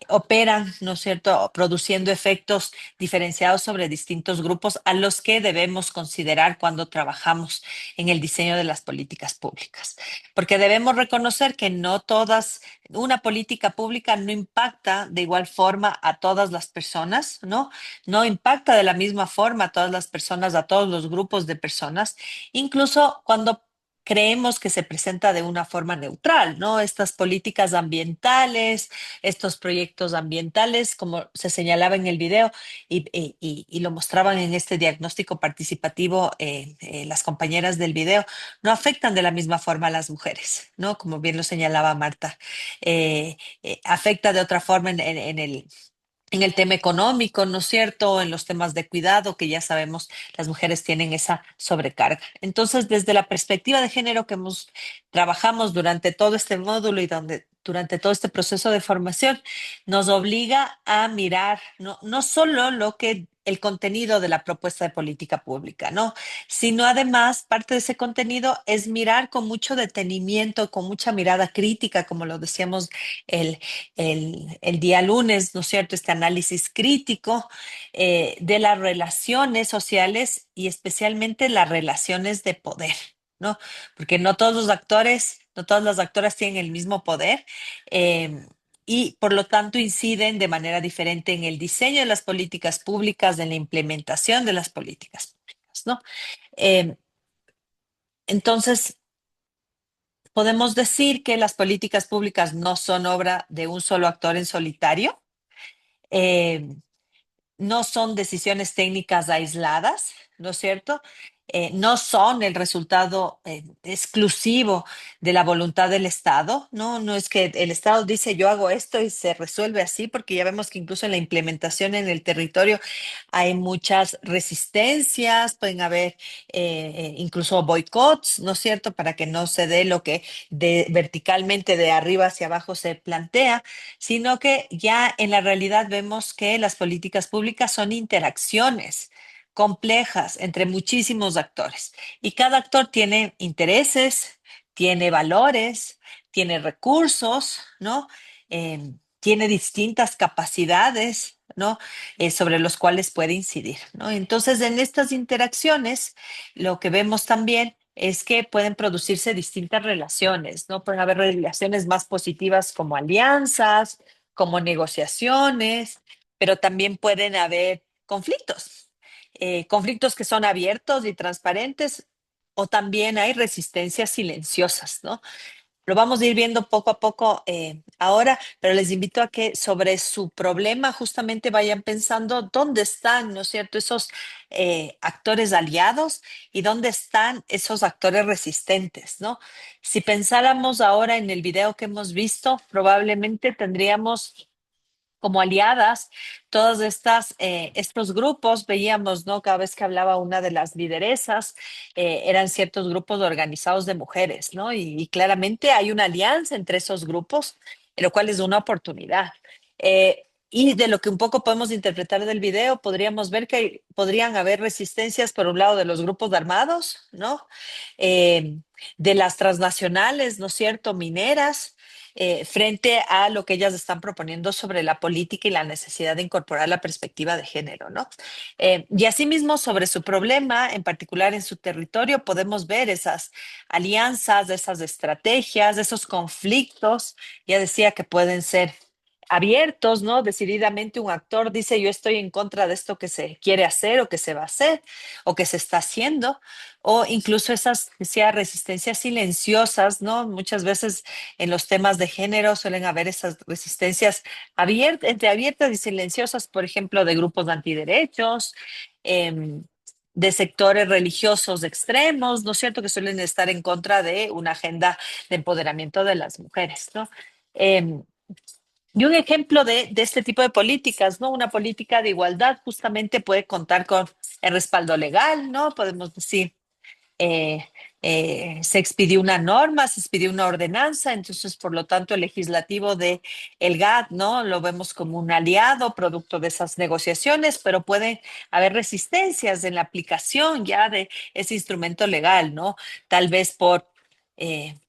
operan, ¿no es cierto?, produciendo efectos diferenciados sobre distintos grupos a los que debemos considerar cuando trabajamos en el diseño de las políticas públicas. Porque debemos reconocer que no todas, una política pública no impacta de igual forma a todas las personas, ¿no? No impacta de la misma forma a todas las personas, a todos los grupos de personas, incluso cuando creemos que se presenta de una forma neutral, ¿no? Estas políticas ambientales, estos proyectos ambientales, como se señalaba en el video y lo mostraban en este diagnóstico participativo las compañeras del video, no afectan de la misma forma a las mujeres, ¿no? Como bien lo señalaba Marta. Afecta de otra forma en el tema económico, ¿no es cierto? En los temas de cuidado, que ya sabemos, las mujeres tienen esa sobrecarga. Entonces, desde la perspectiva de género que trabajamos durante todo este módulo y durante todo este proceso de formación, nos obliga a mirar no solo el contenido de la propuesta de política pública, ¿no? Sino además, parte de ese contenido es mirar con mucho detenimiento, con mucha mirada crítica, como lo decíamos el día lunes, ¿no es cierto? Este análisis crítico de las relaciones sociales y especialmente las relaciones de poder, ¿no? Porque no todos los actores, no todas las actoras tienen el mismo poder. Y por lo tanto inciden de manera diferente en el diseño de las políticas públicas, en la implementación de las políticas públicas, ¿no? Eh, entonces, podemos decir que las políticas públicas no son obra de un solo actor en solitario, eh, no son decisiones técnicas aisladas, ¿no es cierto? No son el resultado exclusivo de la voluntad del Estado, ¿no? No es que el Estado dice yo hago esto y se resuelve así, porque ya vemos que incluso en la implementación en el territorio hay muchas resistencias, pueden haber incluso boicots, ¿no es cierto?, para que no se dé lo que verticalmente de arriba hacia abajo se plantea, sino que ya en la realidad vemos que las políticas públicas son interacciones complejas entre muchísimos actores y cada actor tiene intereses, tiene valores, tiene recursos, ¿no? Tiene distintas capacidades, ¿no? Sobre los cuales puede incidir, ¿no? Entonces, en estas interacciones, lo que vemos también es que pueden producirse distintas relaciones, ¿no? Pueden haber relaciones más positivas como alianzas, como negociaciones, pero también pueden haber conflictos, conflictos que son abiertos y transparentes, o también hay resistencias silenciosas, ¿no? Lo vamos a ir viendo poco a poco ahora, pero les invito a que sobre su problema justamente vayan pensando dónde están, ¿no es cierto?, esos actores aliados y dónde están esos actores resistentes, ¿no? Si pensáramos ahora en el video que hemos visto, probablemente tendríamos como aliadas todos estos grupos. Veíamos, ¿no? Cada vez que hablaba una de las lideresas, eran ciertos grupos organizados de mujeres, ¿no? Y claramente hay una alianza entre esos grupos, lo cual es una oportunidad. Y de lo que un poco podemos interpretar del video, podríamos ver que podrían haber resistencias por un lado de los grupos armados, ¿no? De las transnacionales, ¿no es cierto?, mineras, frente a lo que ellas están proponiendo sobre la política y la necesidad de incorporar la perspectiva de género, ¿no? Y asimismo, sobre su problema, en particular en su territorio, podemos ver esas alianzas, esas estrategias, esos conflictos. Ya decía que pueden ser abiertos, ¿no? Decididamente un actor dice, yo estoy en contra de esto que se quiere hacer o que se va a hacer o que se está haciendo, o incluso esas, decía, resistencias silenciosas, ¿no? Muchas veces en los temas de género suelen haber esas resistencias entre abiertas y silenciosas, por ejemplo, de grupos de antiderechos, de sectores religiosos extremos, ¿no es cierto?, que suelen estar en contra de una agenda de empoderamiento de las mujeres, ¿no? Y un ejemplo de este tipo de políticas, ¿no? Una política de igualdad justamente puede contar con el respaldo legal, ¿no? Podemos decir, eh, se expidió una norma, se expidió una ordenanza, entonces, por lo tanto, el legislativo de el GATT, ¿no? Lo vemos como un aliado, producto de esas negociaciones, pero puede haber resistencias en la aplicación ya de ese instrumento legal, ¿no? Tal vez por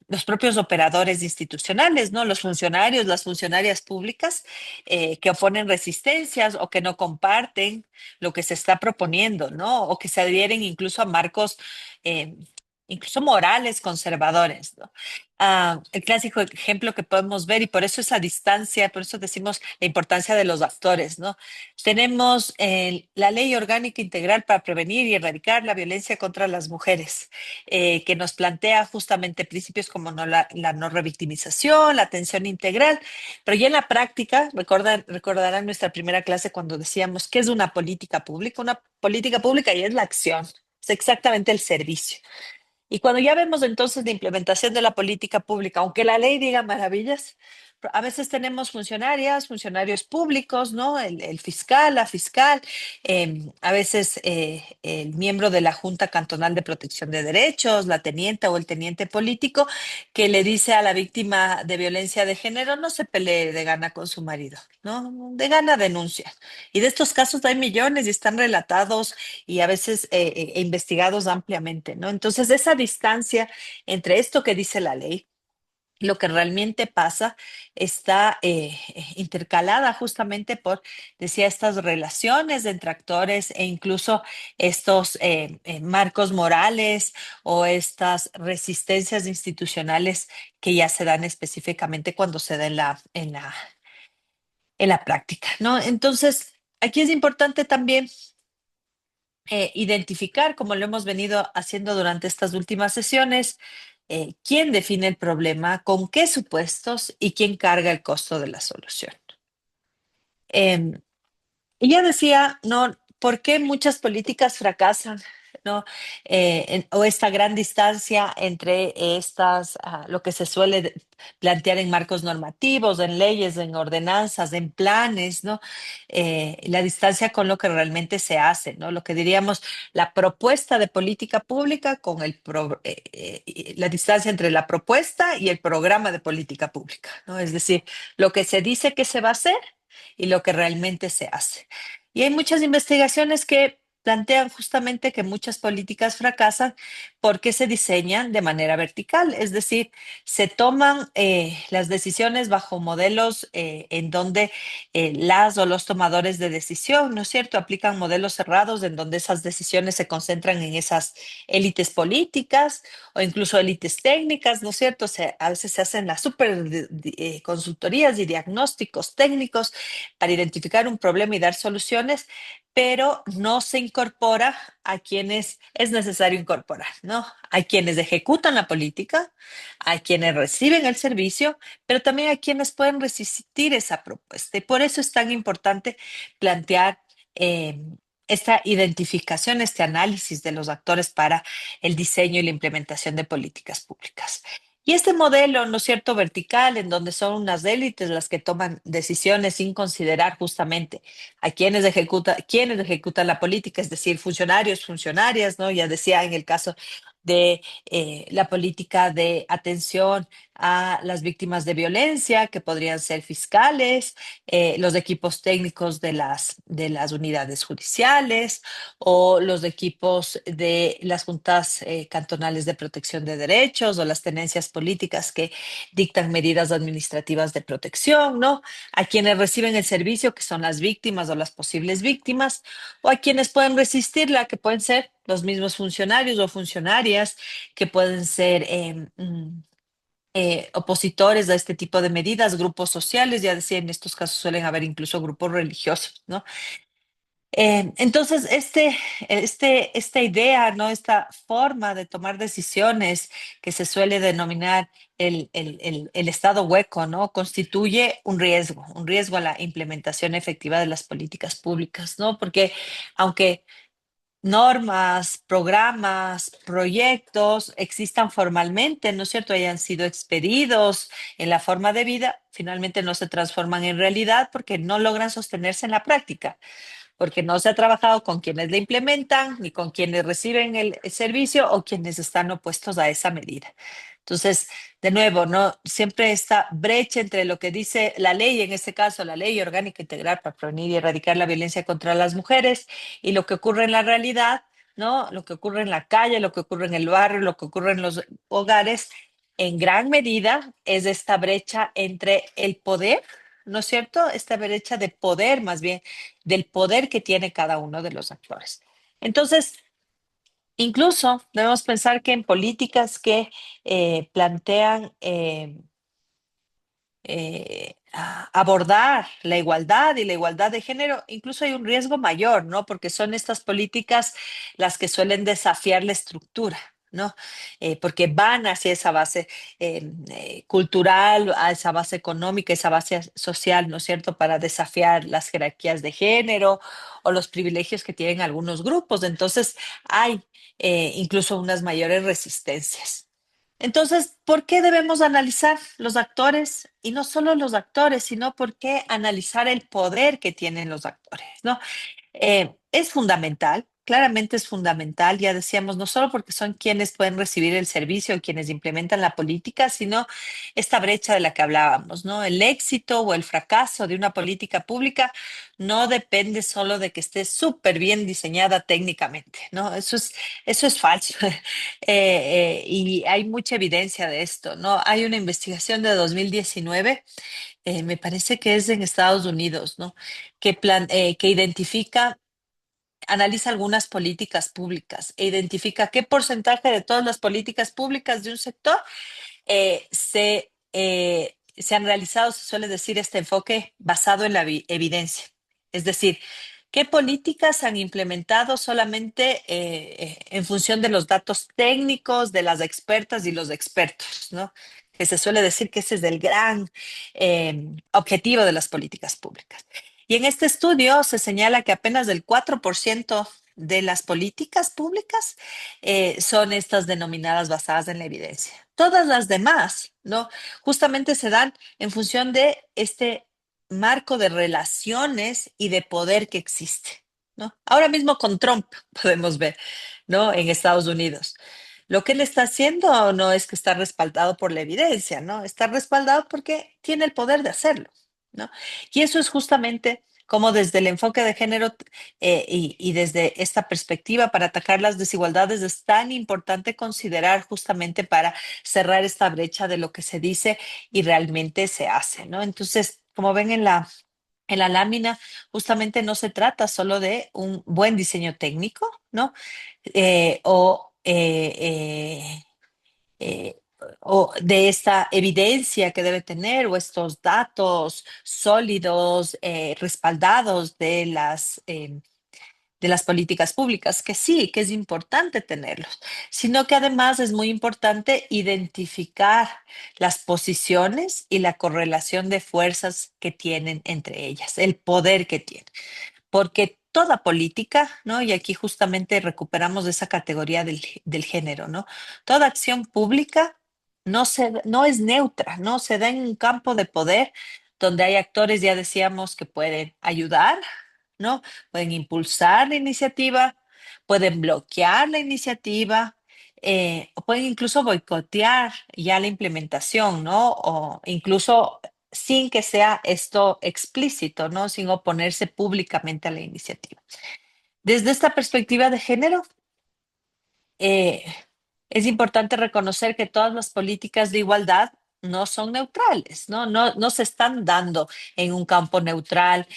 los propios operadores institucionales, ¿no? Los funcionarios, las funcionarias públicas que oponen resistencias o que no comparten lo que se está proponiendo, ¿no? O que se adhieren incluso a marcos eh, incluso morales conservadores, ¿no? El clásico ejemplo que podemos ver, y por eso esa distancia, por eso decimos la importancia de los actores, ¿no? Tenemos la Ley Orgánica Integral para Prevenir y Erradicar la Violencia contra las Mujeres, que nos plantea justamente principios como la no revictimización, la atención integral, pero ya en la práctica, recordarán nuestra primera clase cuando decíamos, ¿qué es una política pública? Una política pública y es la acción, es exactamente el servicio. Y cuando ya vemos entonces la implementación de la política pública, aunque la ley diga maravillas, a veces tenemos funcionarias, funcionarios públicos, ¿no? El fiscal, la fiscal, a veces el miembro de la Junta Cantonal de Protección de Derechos, la teniente o el teniente político, que le dice a la víctima de violencia de género, no se pelee de gana con su marido, ¿no? De gana denuncia. Y de estos casos hay millones y están relatados y a veces investigados ampliamente, ¿no? Entonces, esa distancia entre esto que dice la ley, lo que realmente pasa, está intercalada justamente por, decía, estas relaciones entre actores e incluso estos marcos morales o estas resistencias institucionales que ya se dan específicamente cuando se da en la práctica, ¿no? Entonces, aquí es importante también identificar, como lo hemos venido haciendo durante estas últimas sesiones, quién define el problema, con qué supuestos y quién carga el costo de la solución. Y ya decía, ¿no? ¿Por qué muchas políticas fracasan? ¿No? O esta gran distancia entre lo que se suele plantear en marcos normativos, en leyes, en ordenanzas, en planes, ¿no? La distancia con lo que realmente se hace, ¿no? Lo que diríamos la propuesta de política pública con la distancia entre la propuesta y el programa de política pública, ¿no? Es decir, lo que se dice que se va a hacer y lo que realmente se hace. Y hay muchas investigaciones que plantean justamente que muchas políticas fracasan porque se diseñan de manera vertical, es decir, se toman las decisiones bajo modelos en donde las o los tomadores de decisión, ¿no es cierto?, aplican modelos cerrados en donde esas decisiones se concentran en esas élites políticas o incluso élites técnicas, ¿no es cierto? A veces se hacen las consultorías y diagnósticos técnicos para identificar un problema y dar soluciones, pero no se incorpora a quienes es necesario incorporar, ¿no? Hay quienes ejecutan la política, hay quienes reciben el servicio, pero también hay quienes pueden resistir esa propuesta. Y por eso es tan importante plantear esta identificación, este análisis de los actores para el diseño y la implementación de políticas públicas. Y este modelo, ¿no es cierto?, vertical, en donde son unas élites las que toman decisiones sin considerar justamente a quienes ejecutan la política, es decir, funcionarios, funcionarias, ¿no? Ya decía en el caso de la política de atención a las víctimas de violencia, que podrían ser fiscales, los equipos técnicos de las unidades judiciales o los equipos de las juntas cantonales de protección de derechos o las tenencias políticas que dictan medidas administrativas de protección, ¿no? A quienes reciben el servicio, que son las víctimas o las posibles víctimas, o a quienes pueden resistirla, que pueden ser los mismos funcionarios o funcionarias, que pueden ser opositores a este tipo de medidas, grupos sociales, ya decía, en estos casos suelen haber incluso grupos religiosos, ¿no? Entonces, esta idea, ¿no? Esta forma de tomar decisiones que se suele denominar el estado hueco, ¿no? Constituye un riesgo a la implementación efectiva de las políticas públicas, ¿no? Porque aunque normas, programas, proyectos existan formalmente, ¿no es cierto?, hayan sido expedidos en la forma de vida, finalmente no se transforman en realidad porque no logran sostenerse en la práctica, porque no se ha trabajado con quienes la implementan, ni con quienes reciben el servicio o quienes están opuestos a esa medida. Entonces, de nuevo, ¿no? Siempre esta brecha entre lo que dice la ley, en este caso la Ley Orgánica Integral para Prevenir y Erradicar la Violencia contra las Mujeres, y lo que ocurre en la realidad, ¿no? Lo que ocurre en la calle, lo que ocurre en el barrio, lo que ocurre en los hogares, en gran medida es esta brecha entre el poder, ¿no es cierto? Esta brecha de poder, más bien, del poder que tiene cada uno de los actores. Entonces, incluso debemos pensar que en políticas que plantean abordar la igualdad y la igualdad de género, incluso hay un riesgo mayor, ¿no? Porque son estas políticas las que suelen desafiar la estructura, ¿no? Porque van hacia esa base cultural, a esa base económica, esa base social, ¿no es cierto?, para desafiar las jerarquías de género o los privilegios que tienen algunos grupos. Entonces, hay incluso unas mayores resistencias. Entonces, ¿por qué debemos analizar los actores? Y no solo los actores, sino por qué analizar el poder que tienen los actores, ¿no? Es fundamental, claramente es fundamental, ya decíamos, no solo porque son quienes pueden recibir el servicio, quienes implementan la política, sino esta brecha de la que hablábamos, ¿no? El éxito o el fracaso de una política pública no depende solo de que esté súper bien diseñada técnicamente, ¿no? Eso es falso. Y hay mucha evidencia de esto, ¿no? Hay una investigación de 2019, me parece que es en Estados Unidos, ¿no? Que identifica, analiza algunas políticas públicas e identifica qué porcentaje de todas las políticas públicas de un sector se han realizado, se suele decir, este enfoque basado en la evidencia. Es decir, qué políticas han implementado solamente en función de los datos técnicos de las expertas y los expertos, ¿no? Que se suele decir que ese es el gran objetivo de las políticas públicas. Y en este estudio se señala que apenas el 4% de las políticas públicas son estas denominadas basadas en la evidencia. Todas las demás, ¿no? Justamente se dan en función de este marco de relaciones y de poder que existe, ¿no? Ahora mismo con Trump podemos ver, ¿no? En Estados Unidos. Lo que él está haciendo no es que está respaldado por la evidencia, ¿no? Está respaldado porque tiene el poder de hacerlo, ¿no? Y eso es justamente cómo desde el enfoque de género y desde esta perspectiva para atacar las desigualdades es tan importante considerar justamente para cerrar esta brecha de lo que se dice y realmente se hace, ¿no? Entonces, como ven en la lámina, justamente no se trata solo de un buen diseño técnico, ¿no? Eh, o, eh, eh, o de esta evidencia que debe tener o estos datos sólidos, respaldados de las políticas públicas, que sí, que es importante tenerlos, sino que además es muy importante identificar las posiciones y la correlación de fuerzas que tienen entre ellas, el poder que tienen, porque toda política, ¿no? Y aquí justamente recuperamos esa categoría del género, ¿no? Toda acción pública no es neutra, ¿no? Se da en un campo de poder donde hay actores, ya decíamos, que pueden ayudar, ¿no? Pueden impulsar la iniciativa, pueden bloquear la iniciativa, o pueden incluso boicotear ya la implementación, ¿no? O incluso sin que sea esto explícito, ¿no? Sin oponerse públicamente a la iniciativa. Desde esta perspectiva de género, eh, es importante reconocer que todas las políticas de igualdad no son neutrales, ¿no? No se están dando en un campo neutral,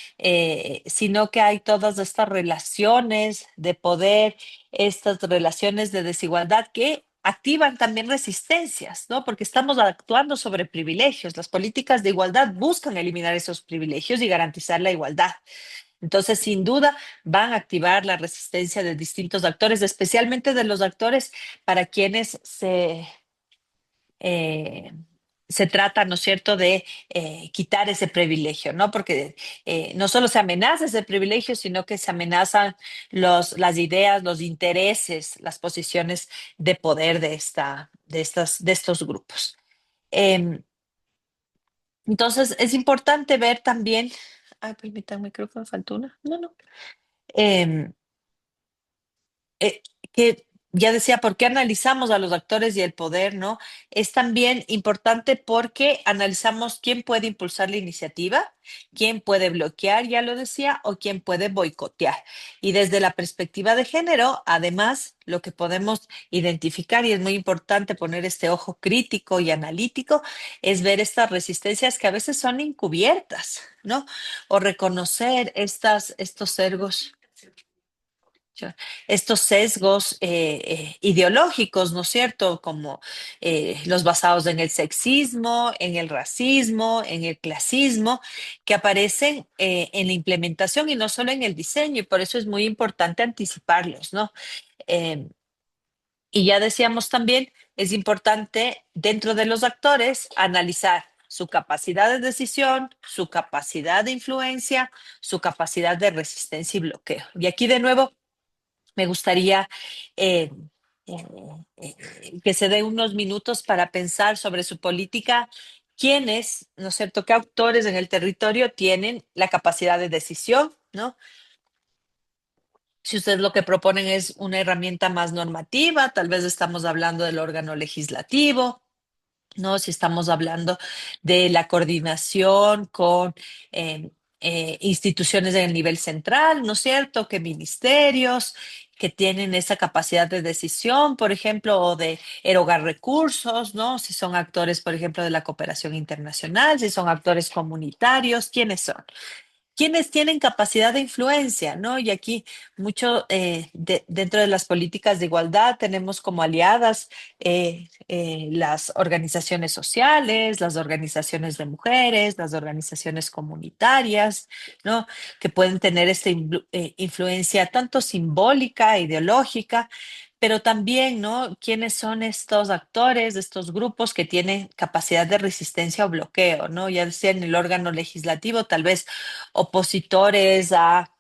sino que hay todas estas relaciones de poder, estas relaciones de desigualdad que activan también resistencias, ¿no? Porque estamos actuando sobre privilegios. Las políticas de igualdad buscan eliminar esos privilegios y garantizar la igualdad. Entonces, sin duda, van a activar la resistencia de distintos actores, especialmente de los actores para quienes eh, se trata, ¿no es cierto?, de quitar ese privilegio, ¿no? Porque no solo se amenaza ese privilegio, sino que se amenazan las ideas, los intereses, las posiciones de poder de estos grupos. Entonces, es importante ver también, ay, permítanme, creo que me faltó una, no, no. Em, que ya decía, ¿por qué analizamos a los actores y el poder, no? Es también importante porque analizamos quién puede impulsar la iniciativa, quién puede bloquear, ya lo decía, o quién puede boicotear. Y desde la perspectiva de género, además, lo que podemos identificar, y es muy importante poner este ojo crítico y analítico, es ver estas resistencias que a veces son encubiertas, ¿no? O reconocer estos sesgos ideológicos, ¿no es cierto? Como los basados en el sexismo, en el racismo, en el clasismo, que aparecen en la implementación y no solo en el diseño, y por eso es muy importante anticiparlos, ¿no? Eh, y ya decíamos también, es importante dentro de los actores analizar su capacidad de decisión, su capacidad de influencia, su capacidad de resistencia y bloqueo. Y aquí de nuevo me gustaría eh, que se dé unos minutos para pensar sobre su política, quiénes, ¿no es cierto?, qué autores en el territorio tienen la capacidad de decisión, ¿no? Si ustedes lo que proponen es una herramienta más normativa, tal vez estamos hablando del órgano legislativo, ¿no? Si estamos hablando de la coordinación con eh, instituciones en el nivel central, ¿no es cierto? Que ministerios que tienen esa capacidad de decisión, por ejemplo, o de erogar recursos, ¿no? Si son actores, por ejemplo, de la cooperación internacional, si son actores comunitarios, ¿quiénes son? Quienes tienen capacidad de influencia, ¿no? Y aquí mucho dentro de las políticas de igualdad tenemos como aliadas las organizaciones sociales, las organizaciones de mujeres, las organizaciones comunitarias, ¿no? Que pueden tener esta influencia tanto simbólica, ideológica, pero también, ¿no? ¿Quiénes son estos actores, estos grupos que tienen capacidad de resistencia o bloqueo, ¿no? Ya sea en el órgano legislativo, tal vez opositores a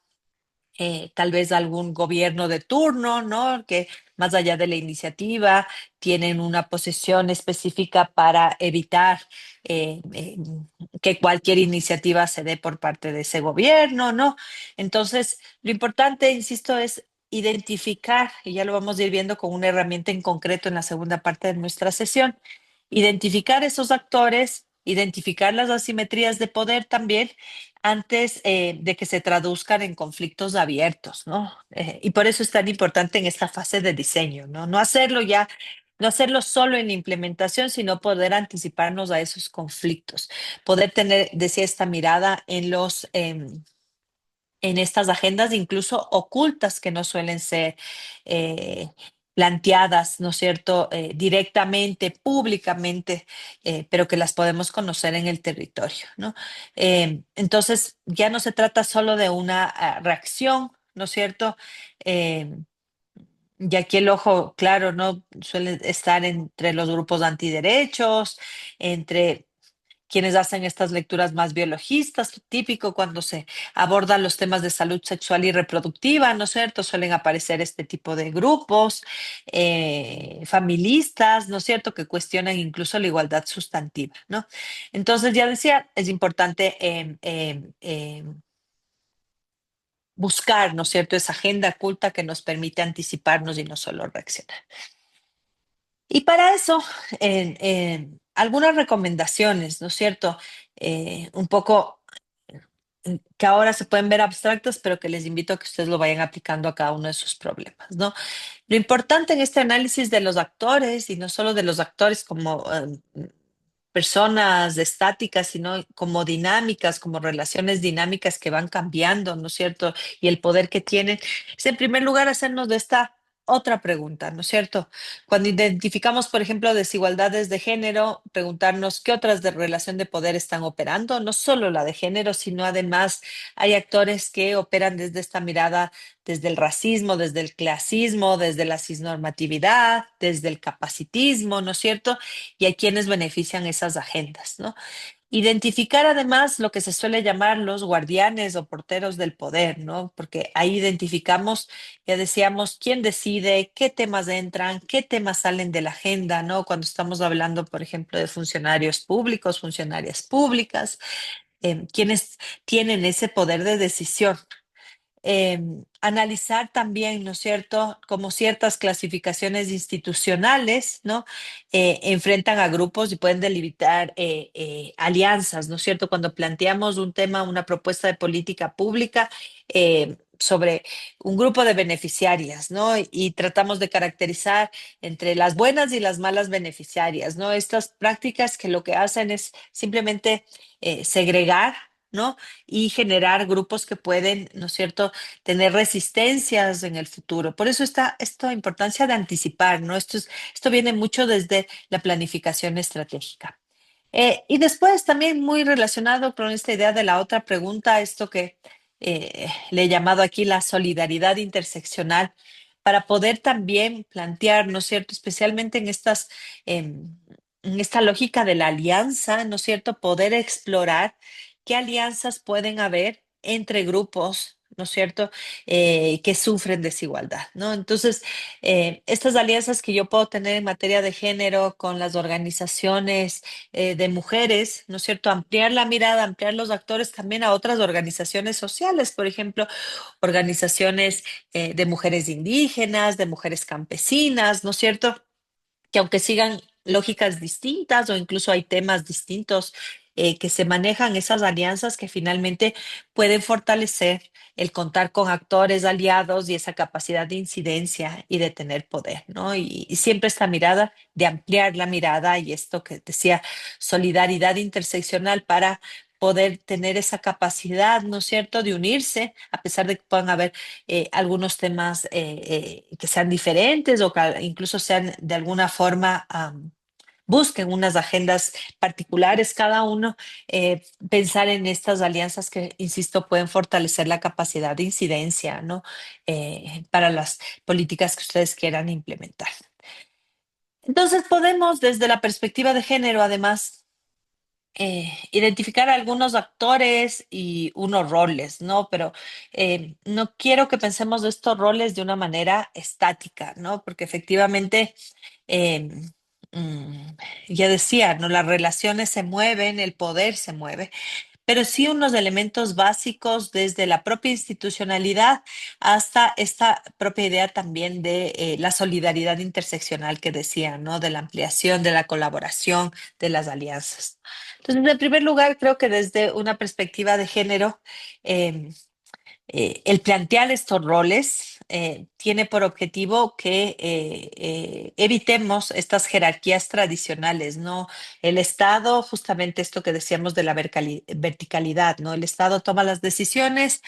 tal vez algún gobierno de turno, ¿no? Que más allá de la iniciativa tienen una posición específica para evitar que cualquier iniciativa se dé por parte de ese gobierno, ¿no? Entonces, lo importante, insisto, es identificar, y ya lo vamos a ir viendo con una herramienta en concreto en la segunda parte de nuestra sesión, identificar esos actores, identificar las asimetrías de poder también, antes de que se traduzcan en conflictos abiertos, ¿no? Y por eso es tan importante en esta fase de diseño, ¿no? No hacerlo ya, no hacerlo solo en la implementación, sino poder anticiparnos a esos conflictos, poder tener, decía, esta mirada en estas agendas incluso ocultas que no suelen ser eh, planteadas, ¿no es cierto?, directamente, públicamente, pero que las podemos conocer en el territorio, ¿no? Entonces, ya no se trata solo de una reacción, ¿no es cierto? Eh, y aquí el ojo, claro, no suele estar entre los grupos antiderechos, entre quienes hacen estas lecturas más biologistas, típico cuando se abordan los temas de salud sexual y reproductiva, ¿no es cierto? Suelen aparecer este tipo de grupos, familistas, ¿no es cierto?, que cuestionan incluso la igualdad sustantiva, ¿no? Entonces, ya decía, es importante buscar, ¿no es cierto?, esa agenda culta que nos permite anticiparnos y no solo reaccionar. Y para eso, algunas recomendaciones, ¿no es cierto? Un poco que ahora se pueden ver abstractas, pero que les invito a que ustedes lo vayan aplicando a cada uno de sus problemas, ¿no? Lo importante en este análisis de los actores, y no solo de los actores como personas estáticas, sino como dinámicas, como relaciones dinámicas que van cambiando, ¿no es cierto? Y el poder que tienen, es en primer lugar hacernos de esta otra pregunta, ¿no es cierto? Cuando identificamos, por ejemplo, desigualdades de género, preguntarnos qué otras de relación de poder están operando, no solo la de género, sino además hay actores que operan desde esta mirada, desde el racismo, desde el clasismo, desde la cisnormatividad, desde el capacitismo, ¿no es cierto? Y a quienes benefician esas agendas, ¿no? Identificar además lo que se suele llamar los guardianes o porteros del poder, ¿no? Porque ahí identificamos, ya decíamos, quién decide, qué temas entran, qué temas salen de la agenda, ¿no? Cuando estamos hablando, por ejemplo, de funcionarios públicos, funcionarias públicas, quienes tienen ese poder de decisión. Analizar también, ¿no es cierto?, como ciertas clasificaciones institucionales, ¿no? Enfrentan a grupos y pueden delimitar alianzas, ¿no es cierto? Cuando planteamos un tema, una propuesta de política pública sobre un grupo de beneficiarias, ¿no? Y tratamos de caracterizar entre las buenas y las malas beneficiarias, ¿no? Estas prácticas que lo que hacen es simplemente segregar, ¿no? Y generar grupos que pueden, ¿no es cierto?, tener resistencias en el futuro. Por eso está esta importancia de anticipar, ¿no? Esto viene mucho desde la planificación estratégica. Y después también muy relacionado con esta idea de la otra pregunta, esto que le he llamado aquí la solidaridad interseccional, para poder también plantear, ¿no es cierto?, especialmente en esta lógica de la alianza, ¿no es cierto?, poder explorar qué alianzas pueden haber entre grupos, ¿no es cierto?, que sufren desigualdad, ¿no? Entonces, estas alianzas que yo puedo tener en materia de género con las organizaciones de mujeres, ¿no es cierto?, ampliar la mirada, ampliar los actores también a otras organizaciones sociales, por ejemplo, organizaciones de mujeres indígenas, de mujeres campesinas, ¿no es cierto?, que aunque sigan lógicas distintas o incluso hay temas distintos que se manejan, esas alianzas que finalmente pueden fortalecer el contar con actores aliados y esa capacidad de incidencia y de tener poder, ¿no? Y siempre esta mirada de ampliar la mirada y esto que decía, solidaridad interseccional para poder tener esa capacidad, ¿no es cierto?, de unirse, a pesar de que puedan haber algunos temas que sean diferentes o que incluso sean de alguna forma, busquen unas agendas particulares cada uno, pensar en estas alianzas que, insisto, pueden fortalecer la capacidad de incidencia, ¿no? Para las políticas que ustedes quieran implementar. Entonces podemos, desde la perspectiva de género, además, identificar algunos actores y unos roles, ¿no? Pero no quiero que pensemos de estos roles de una manera estática, ¿no? Porque efectivamente, eh, mm, ya decía, ¿no? Las relaciones se mueven, el poder se mueve, pero sí unos elementos básicos desde la propia institucionalidad hasta esta propia idea también de la solidaridad interseccional que decía, ¿no? De la ampliación, de la colaboración, de las alianzas. Entonces, en primer lugar, creo que desde una perspectiva de género, eh, el plantear estos roles tiene por objetivo que evitemos estas jerarquías tradicionales, ¿no? El Estado, justamente esto que decíamos de la verticalidad, ¿no? El Estado toma las decisiones,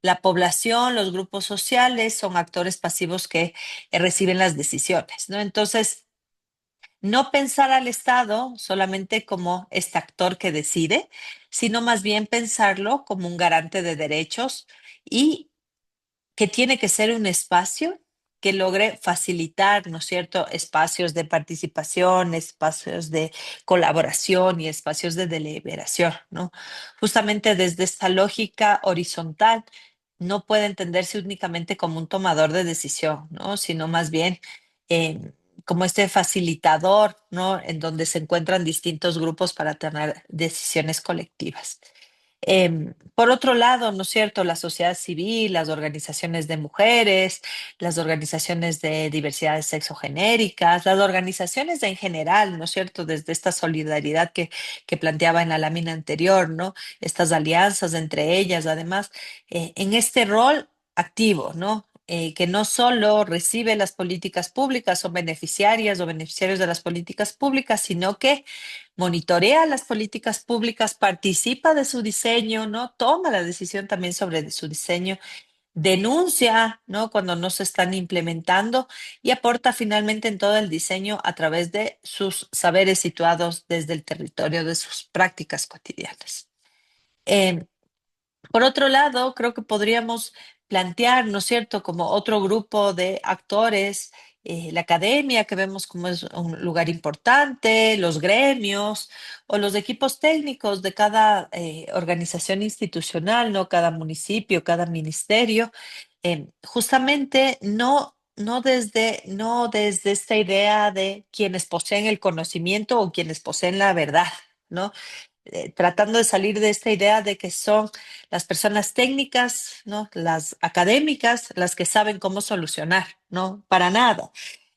la población, los grupos sociales son actores pasivos que reciben las decisiones, ¿no? Entonces, no pensar al Estado solamente como este actor que decide, sino más bien pensarlo como un garante de derechos y que tiene que ser un espacio que logre facilitar, ¿no es cierto?, espacios de participación, espacios de colaboración y espacios de deliberación, ¿no? Justamente desde esta lógica horizontal no puede entenderse únicamente como un tomador de decisión, ¿no? Sino más bien como este facilitador, ¿no? En donde se encuentran distintos grupos para tomar decisiones colectivas. Por otro lado, ¿no es cierto?, la sociedad civil, las organizaciones de mujeres, las organizaciones de diversidades sexogenéricas, las organizaciones en general, ¿no es cierto?, desde esta solidaridad que planteaba en la lámina anterior, ¿no? Estas alianzas entre ellas, además, en este rol activo, ¿no? Que no solo recibe las políticas públicas, son beneficiarias o beneficiarios de las políticas públicas, sino que monitorea las políticas públicas, participa de su diseño, ¿no? Toma la decisión también sobre su diseño, denuncia, ¿no? Cuando no se están implementando y aporta finalmente en todo el diseño a través de sus saberes situados desde el territorio, de sus prácticas cotidianas. Eh, por otro lado, creo que podríamos plantear, ¿no es cierto?, como otro grupo de actores, la academia, que vemos como es un lugar importante, los gremios o los equipos técnicos de cada organización institucional, ¿no? Cada municipio, cada ministerio, justamente no desde esta idea de quienes poseen el conocimiento o quienes poseen la verdad, ¿no? Tratando de salir de esta idea de que son las personas técnicas, ¿no? Las académicas, las que saben cómo solucionar, ¿no? Para nada.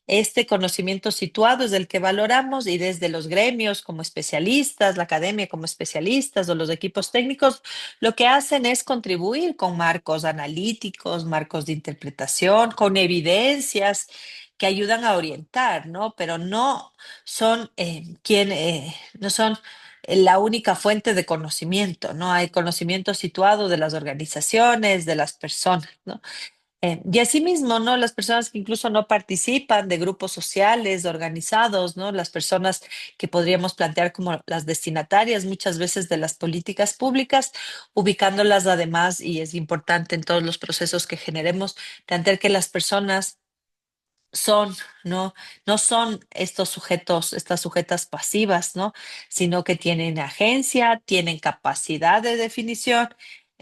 Este conocimiento situado es el que valoramos y desde los gremios como especialistas, la academia como especialistas o los equipos técnicos, lo que hacen es contribuir con marcos analíticos, marcos de interpretación, con evidencias que ayudan a orientar, ¿no? Pero no son no son la única fuente de conocimiento, ¿no? Hay conocimiento situado de las organizaciones, de las personas, ¿no? Y asimismo, ¿no? Las personas que incluso no participan de grupos sociales organizados, ¿no? Las personas que podríamos plantear como las destinatarias muchas veces de las políticas públicas, ubicándolas además, y es importante en todos los procesos que generemos, plantear que las personas son, ¿no? No son estos sujetos, estas sujetas pasivas, ¿no? Sino que tienen agencia, tienen capacidad de definición.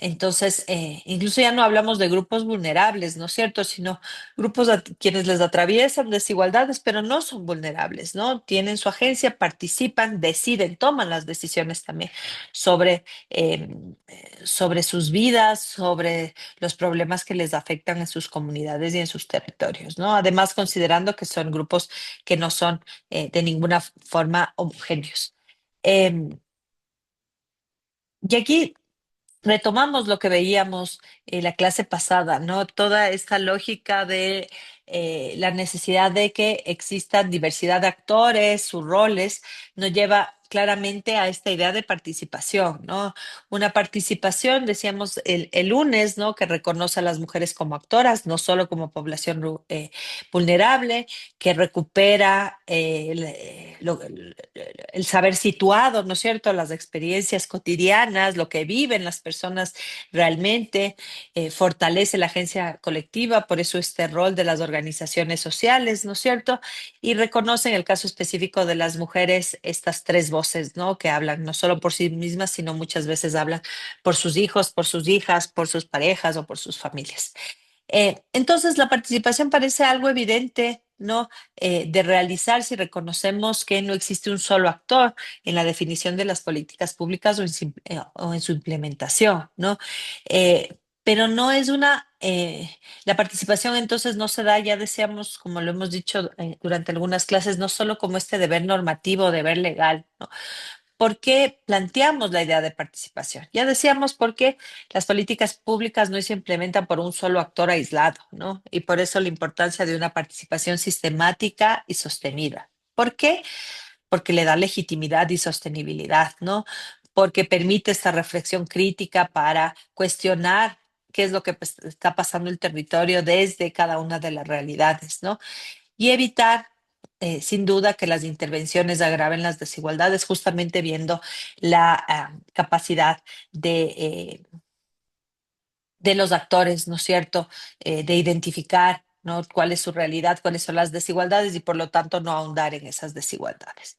Entonces, incluso ya no hablamos de grupos vulnerables, ¿no es cierto? Sino grupos a quienes les atraviesan desigualdades, pero no son vulnerables, ¿no? Tienen su agencia, participan, deciden, toman las decisiones también sobre, sobre sus vidas, sobre los problemas que les afectan en sus comunidades y en sus territorios, ¿no? Además, considerando que son grupos que no son de ninguna forma homogéneos. Y aquí retomamos lo que veíamos en la clase pasada, ¿no? Toda esta lógica de la necesidad de que existan diversidad de actores, sus roles, nos lleva claramente a esta idea de participación, ¿no? Una participación, decíamos el lunes, ¿no? Que reconoce a las mujeres como actoras, no solo como población vulnerable, que recupera el saber situado, ¿no es cierto? Las experiencias cotidianas, lo que viven las personas realmente, fortalece la agencia colectiva, por eso este rol de las organizaciones sociales, ¿no es cierto? Y reconoce en el caso específico de las mujeres estas tres voces, ¿no? Que hablan no solo por sí mismas, sino muchas veces hablan por sus hijos, por sus hijas, por sus parejas o por sus familias. Entonces, la participación parece algo evidente, ¿no? De realizar si reconocemos que no existe un solo actor en la definición de las políticas públicas o en su implementación, ¿no? Pero no es la participación entonces no se da, ya decíamos, como lo hemos dicho durante algunas clases, no solo como este deber normativo, deber legal, ¿no? ¿Por qué planteamos la idea de participación? Ya decíamos por qué las políticas públicas no se implementan por un solo actor aislado, ¿no? Y por eso la importancia de una participación sistemática y sostenida. ¿Por qué? Porque le da legitimidad y sostenibilidad, ¿no? Porque permite esta reflexión crítica para cuestionar qué es lo que está pasando en el territorio desde cada una de las realidades, ¿no? Y evitar, sin duda, que las intervenciones agraven las desigualdades, justamente viendo la capacidad de los actores, ¿no es cierto?, de identificar, ¿no?, cuál es su realidad, cuáles son las desigualdades y por lo tanto no ahondar en esas desigualdades.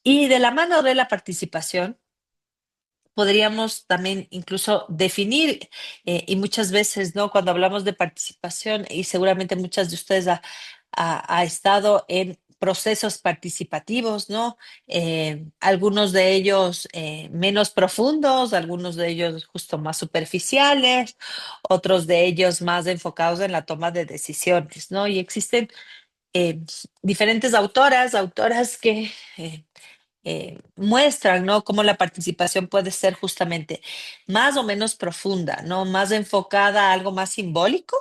Y de la mano de la participación, podríamos también incluso definir, y muchas veces, ¿no? Cuando hablamos de participación, y seguramente muchas de ustedes ha estado en procesos participativos, ¿no? Algunos de ellos menos profundos, algunos de ellos justo más superficiales, otros de ellos más enfocados en la toma de decisiones, ¿no? Y existen diferentes autoras que muestran, ¿no?, cómo la participación puede ser justamente más o menos profunda, ¿no? Más enfocada a algo más simbólico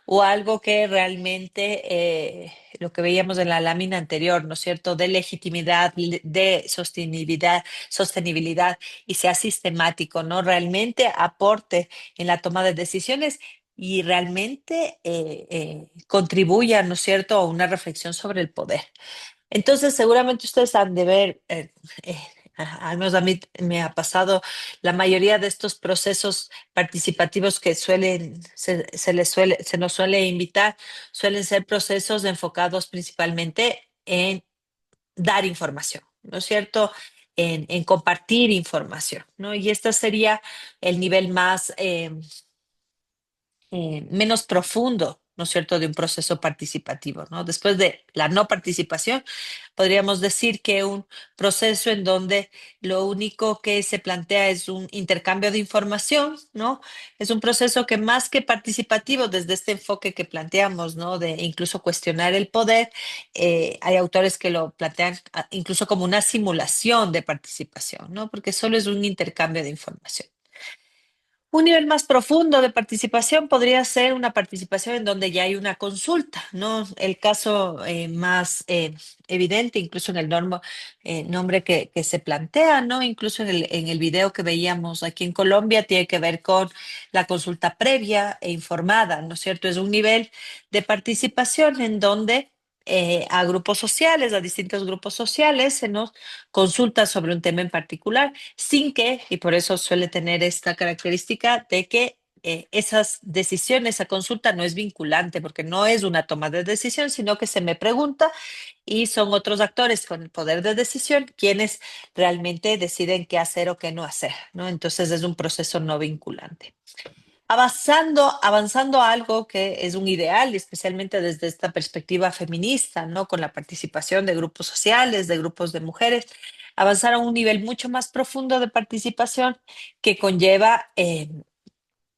o algo que realmente, lo que veíamos en la lámina anterior, ¿no es cierto?, de legitimidad, de sostenibilidad y sea sistemático, ¿no? Realmente aporte en la toma de decisiones y realmente contribuya, ¿no es cierto?, a una reflexión sobre el poder. Entonces, seguramente ustedes han de ver, eh, al menos a mí me ha pasado, la mayoría de estos procesos participativos que se nos suele invitar, suelen ser procesos enfocados principalmente en dar información, ¿no es cierto? En compartir información, ¿no? Y este sería el nivel más, menos profundo, ¿no es cierto?, de un proceso participativo, ¿no? Después de la no participación, podríamos decir que un proceso en donde lo único que se plantea es un intercambio de información, ¿no? Es un proceso que más que participativo, desde este enfoque que planteamos, ¿no?, de incluso cuestionar el poder, hay autores que lo plantean incluso como una simulación de participación, ¿no? Porque solo es un intercambio de información. Un nivel más profundo de participación podría ser una participación en donde ya hay una consulta, ¿no? El caso más evidente, incluso en el nombre que se plantea, ¿no? Incluso en el video que veíamos aquí en Colombia, tiene que ver con la consulta previa e informada, ¿no es cierto? Es un nivel de participación en donde a grupos sociales, a distintos grupos sociales, se nos consulta sobre un tema en particular, sin que, y por eso suele tener esta característica de que esas decisiones, esa consulta no es vinculante, porque no es una toma de decisión, sino que se me pregunta y son otros actores con el poder de decisión quienes realmente deciden qué hacer o qué no hacer, ¿no? Entonces es un proceso no vinculante. Avanzando a algo que es un ideal, especialmente desde esta perspectiva feminista, ¿no? Con la participación de grupos sociales, de grupos de mujeres, avanzar a un nivel mucho más profundo de participación que conlleva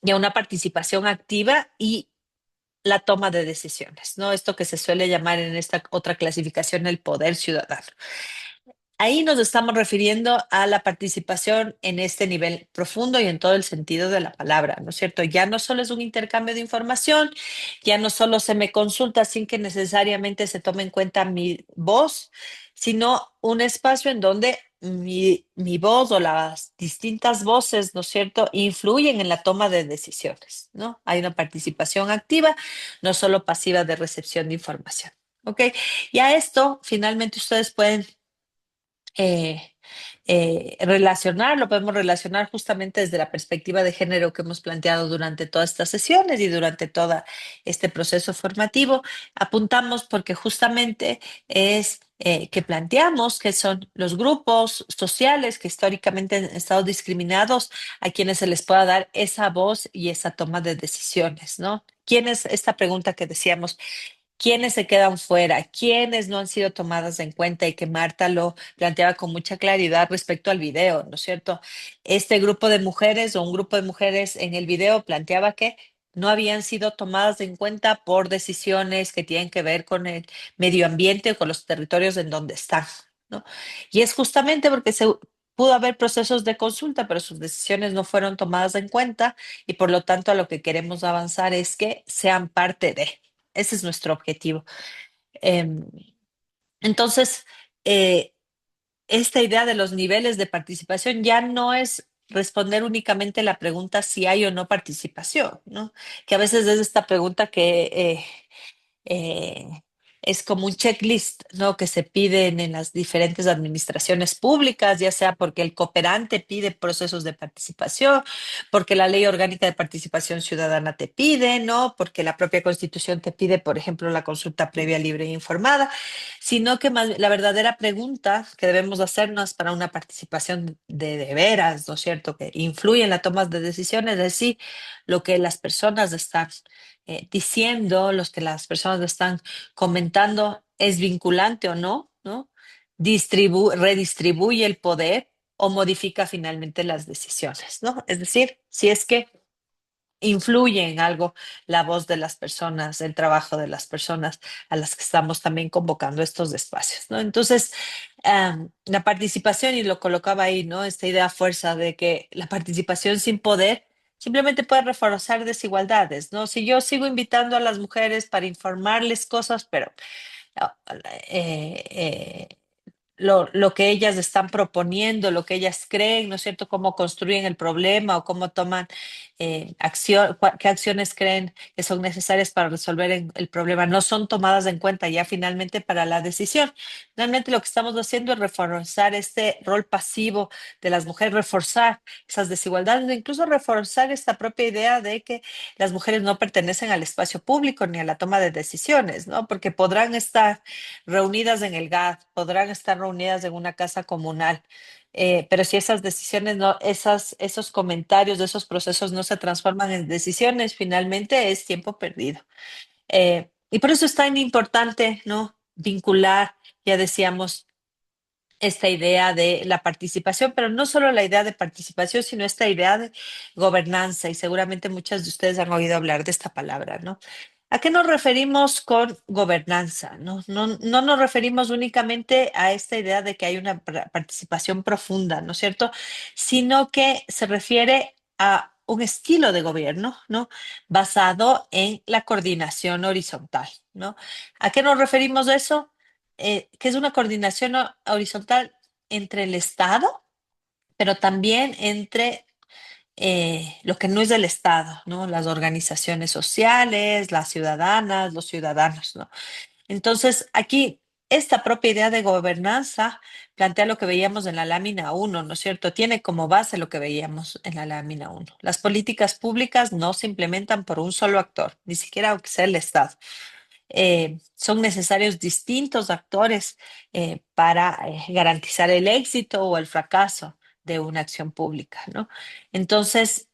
ya una participación activa y la toma de decisiones, ¿no? Esto que se suele llamar en esta otra clasificación el poder ciudadano. Ahí nos estamos refiriendo a la participación en este nivel profundo y en todo el sentido de la palabra, ¿no es cierto? Ya no solo es un intercambio de información, ya no solo se me consulta sin que necesariamente se tome en cuenta mi voz, sino un espacio en donde mi voz o las distintas voces, ¿no es cierto?, influyen en la toma de decisiones, ¿no? Hay una participación activa, no solo pasiva de recepción de información, ¿ok? Y a esto, finalmente, ustedes pueden lo podemos relacionar justamente desde la perspectiva de género que hemos planteado durante todas estas sesiones y durante todo este proceso formativo. Apuntamos porque justamente es que planteamos que son los grupos sociales que históricamente han estado discriminados a quienes se les pueda dar esa voz y esa toma de decisiones, ¿no? ¿Quién es esta pregunta que decíamos? quiénes se quedan fuera, quiénes no han sido tomadas en cuenta y que Marta lo planteaba con mucha claridad respecto al video, ¿no es cierto? Este grupo de mujeres o un grupo de mujeres en el video planteaba que no habían sido tomadas en cuenta por decisiones que tienen que ver con el medio ambiente o con los territorios en donde están, ¿no? Y es justamente porque se pudo haber procesos de consulta, pero sus decisiones no fueron tomadas en cuenta y por lo tanto a lo que queremos avanzar es que sean parte de. Ese es nuestro objetivo. Em, entonces, eh, esta idea de los niveles de participación ya no es responder únicamente la pregunta si hay o no participación, ¿no? Que a veces es esta pregunta que eh, es como un checklist, ¿no? Que se piden en las diferentes administraciones públicas, ya sea porque el cooperante pide procesos de participación, porque la ley orgánica de participación ciudadana te pide, ¿no? Porque la propia Constitución te pide, por ejemplo, la consulta previa, libre e informada, sino que la verdadera pregunta que debemos hacernos para una participación de veras, ¿no es cierto?, que influye en la toma de decisiones, es si lo que las personas están diciendo, los que las personas están comentando, es vinculante o no, ¿no? Redistribuye el poder o modifica finalmente las decisiones, ¿no? Es decir, si es que influye en algo la voz de las personas, el trabajo de las personas a las que estamos también convocando estos espacios, ¿no? Entonces, la participación, y lo colocaba ahí, ¿no? Esta idea fuerza de que la participación sin poder simplemente puede reforzar desigualdades, ¿no? Si yo sigo invitando a las mujeres para informarles cosas, pero ah, eh, eh, lo que ellas están proponiendo, lo que ellas creen, ¿no es cierto?, cómo construyen el problema o cómo toman acción, qué acciones creen que son necesarias para resolver el problema, no son tomadas en cuenta ya finalmente para la decisión. Realmente lo que estamos haciendo es reforzar este rol pasivo de las mujeres, reforzar esas desigualdades, incluso reforzar esta propia idea de que las mujeres no pertenecen al espacio público ni a la toma de decisiones, ¿no? Porque podrán estar reunidas en el GAD, podrán estar reunidas en una casa comunal, pero si esas decisiones, no, esos comentarios, esos procesos no se transforman en decisiones, finalmente es tiempo perdido. Y por eso es tan importante, ¿no? Vincular, ya decíamos, esta idea de la participación, pero no solo la idea de participación, sino esta idea de gobernanza, y seguramente muchas de ustedes han oído hablar de esta palabra, ¿no? ¿A qué nos referimos con gobernanza? No nos referimos únicamente a esta idea de que hay una participación profunda, ¿no es cierto? Sino que se refiere a un estilo de gobierno, ¿no? Basado en la coordinación horizontal, ¿no? ¿A qué nos referimos a eso? Que es una coordinación horizontal entre el Estado, pero también entre lo que no es del Estado, ¿no? Las organizaciones sociales, las ciudadanas, los ciudadanos, ¿no? Entonces, aquí esta propia idea de gobernanza plantea lo que veíamos en la lámina uno, ¿no es cierto? Tiene como base lo que veíamos en la lámina uno. Las políticas públicas no se implementan por un solo actor, ni siquiera aunque sea el Estado. Son necesarios distintos actores para garantizar el éxito o el fracaso de una acción pública, ¿no? Entonces,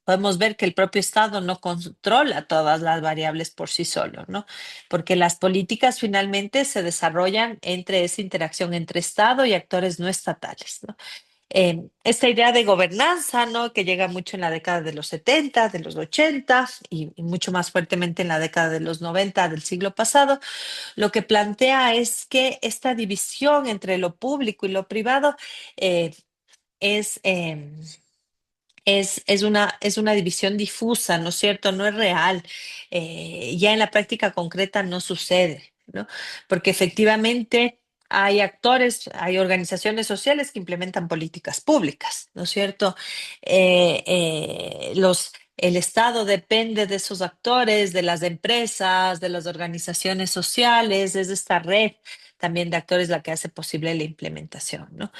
podemos ver que el propio Estado no controla todas las variables por sí solo, ¿no? Porque las políticas finalmente se desarrollan entre esa interacción entre Estado y actores no estatales, ¿no? Esta idea de gobernanza, ¿no? Que llega mucho en la década de los 70, de los 80 y mucho más fuertemente en la década de los 90 del siglo pasado, lo que plantea es que esta división entre lo público y lo privado eh, es, em, es una división difusa, ¿no es cierto? No es real. Ya en la práctica concreta no sucede, ¿no? Porque efectivamente hay actores, hay organizaciones sociales que implementan políticas públicas, ¿no es cierto? El Estado depende de esos actores, de las empresas, de las organizaciones sociales, es esta red también de actores la que hace posible la implementación, ¿no?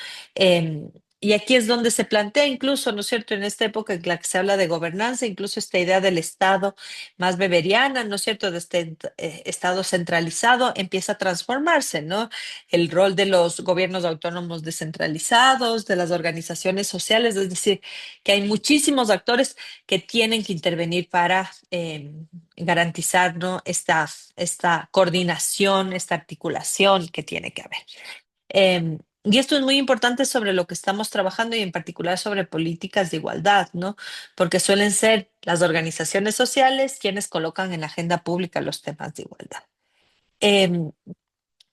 Y aquí es donde se plantea incluso, ¿no es cierto?, en esta época en la que se habla de gobernanza, incluso esta idea del Estado más beberiana, ¿no es cierto?, de este Estado centralizado empieza a transformarse, ¿no? El rol de los gobiernos autónomos descentralizados, de las organizaciones sociales, es decir, que hay muchísimos actores que tienen que intervenir para garantizar, ¿no?, esta coordinación, esta articulación que tiene que haber. Y esto es muy importante sobre lo que estamos trabajando y en particular sobre políticas de igualdad, ¿no? Porque suelen ser las organizaciones sociales quienes colocan en la agenda pública los temas de igualdad. Em,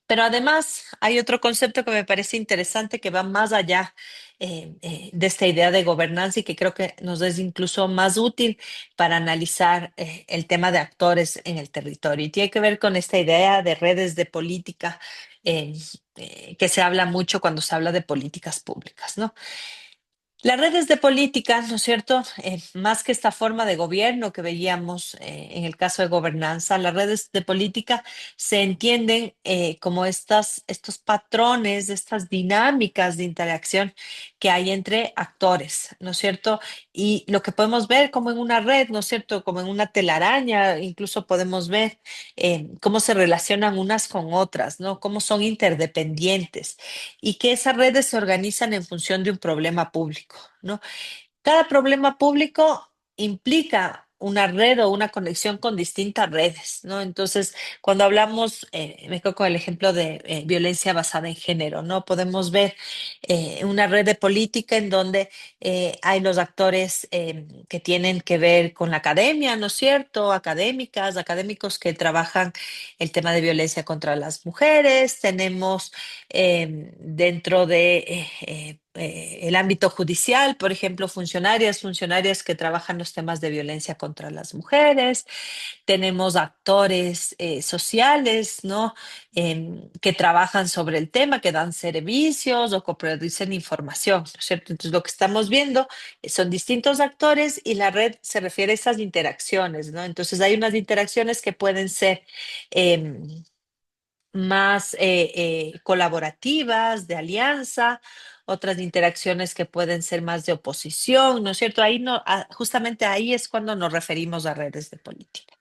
pero además hay otro concepto que me parece interesante que va más allá de esta idea de gobernanza y que creo que nos es incluso más útil para analizar el tema de actores en el territorio. Y tiene que ver con esta idea de redes de política eh, que se habla mucho cuando se habla de políticas públicas, ¿no? Las redes de política, ¿no es cierto? Más que esta forma de gobierno que veíamos en el caso de gobernanza, las redes de política se entienden como estos patrones, estas dinámicas de interacción que hay entre actores, ¿no es cierto? Y lo que podemos ver como en una red, ¿no es cierto? Como en una telaraña, incluso podemos ver cómo se relacionan unas con otras, ¿no? Cómo son interdependientes y que esas redes se organizan en función de un problema público, ¿no? Cada problema público implica una red o una conexión con distintas redes, ¿no? Entonces, cuando hablamos, me quedo con el ejemplo de violencia basada en género, ¿no? Podemos ver una red de política en donde hay los actores que tienen que ver con la academia, ¿no es cierto? Académicas, académicos que trabajan el tema de violencia contra las mujeres. Tenemos dentro de el ámbito judicial, por ejemplo, funcionarias que trabajan los temas de violencia contra las mujeres. Tenemos actores sociales, ¿no? Que trabajan sobre el tema, que dan servicios o que producen información, ¿no es cierto? Entonces, lo que estamos viendo son distintos actores y la red se refiere a esas interacciones, ¿no? Entonces, hay unas interacciones que pueden ser más colaborativas, de alianza, otras interacciones que pueden ser más de oposición, ¿no es cierto? Ahí no, justamente ahí es cuando nos referimos a redes de política.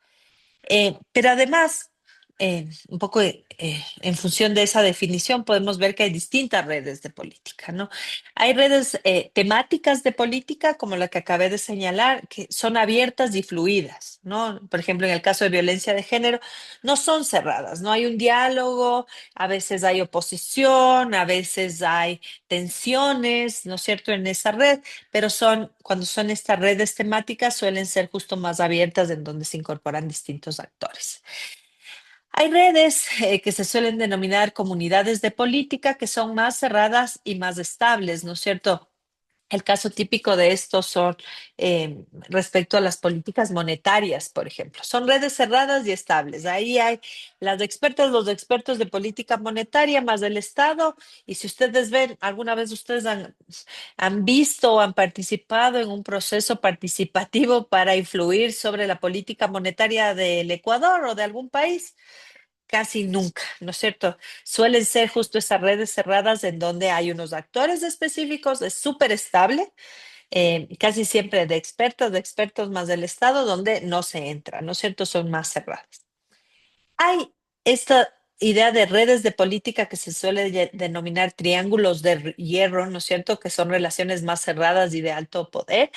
Pero además, un poco en función de esa definición, podemos ver que hay distintas redes de política, ¿no? Hay redes temáticas de política, como la que acabé de señalar, que son abiertas y fluidas, ¿no? Por ejemplo, en el caso de violencia de género, no son cerradas, no hay un diálogo, a veces hay oposición, a veces hay tensiones, ¿no es cierto?, en esa red, pero cuando son estas redes temáticas, suelen ser justo más abiertas en donde se incorporan distintos actores. Hay redes que se suelen denominar comunidades de política que son más cerradas y más estables, ¿no es cierto? El caso típico de esto son respecto a las políticas monetarias, por ejemplo. Son redes cerradas y estables. Ahí hay los expertos de política monetaria más el Estado. Y si ustedes ven, alguna vez ustedes han visto o han participado en un proceso participativo para influir sobre la política monetaria del Ecuador o de algún país. Casi nunca, ¿no es cierto? Suelen ser justo esas redes cerradas en donde hay unos actores específicos, es súper estable, casi siempre de expertos más del Estado, donde no se entra, ¿no es cierto? Son más cerradas. Hay esta idea de redes de política que se suele denominar triángulos de hierro, ¿no es cierto? Que son relaciones más cerradas y de alto poder.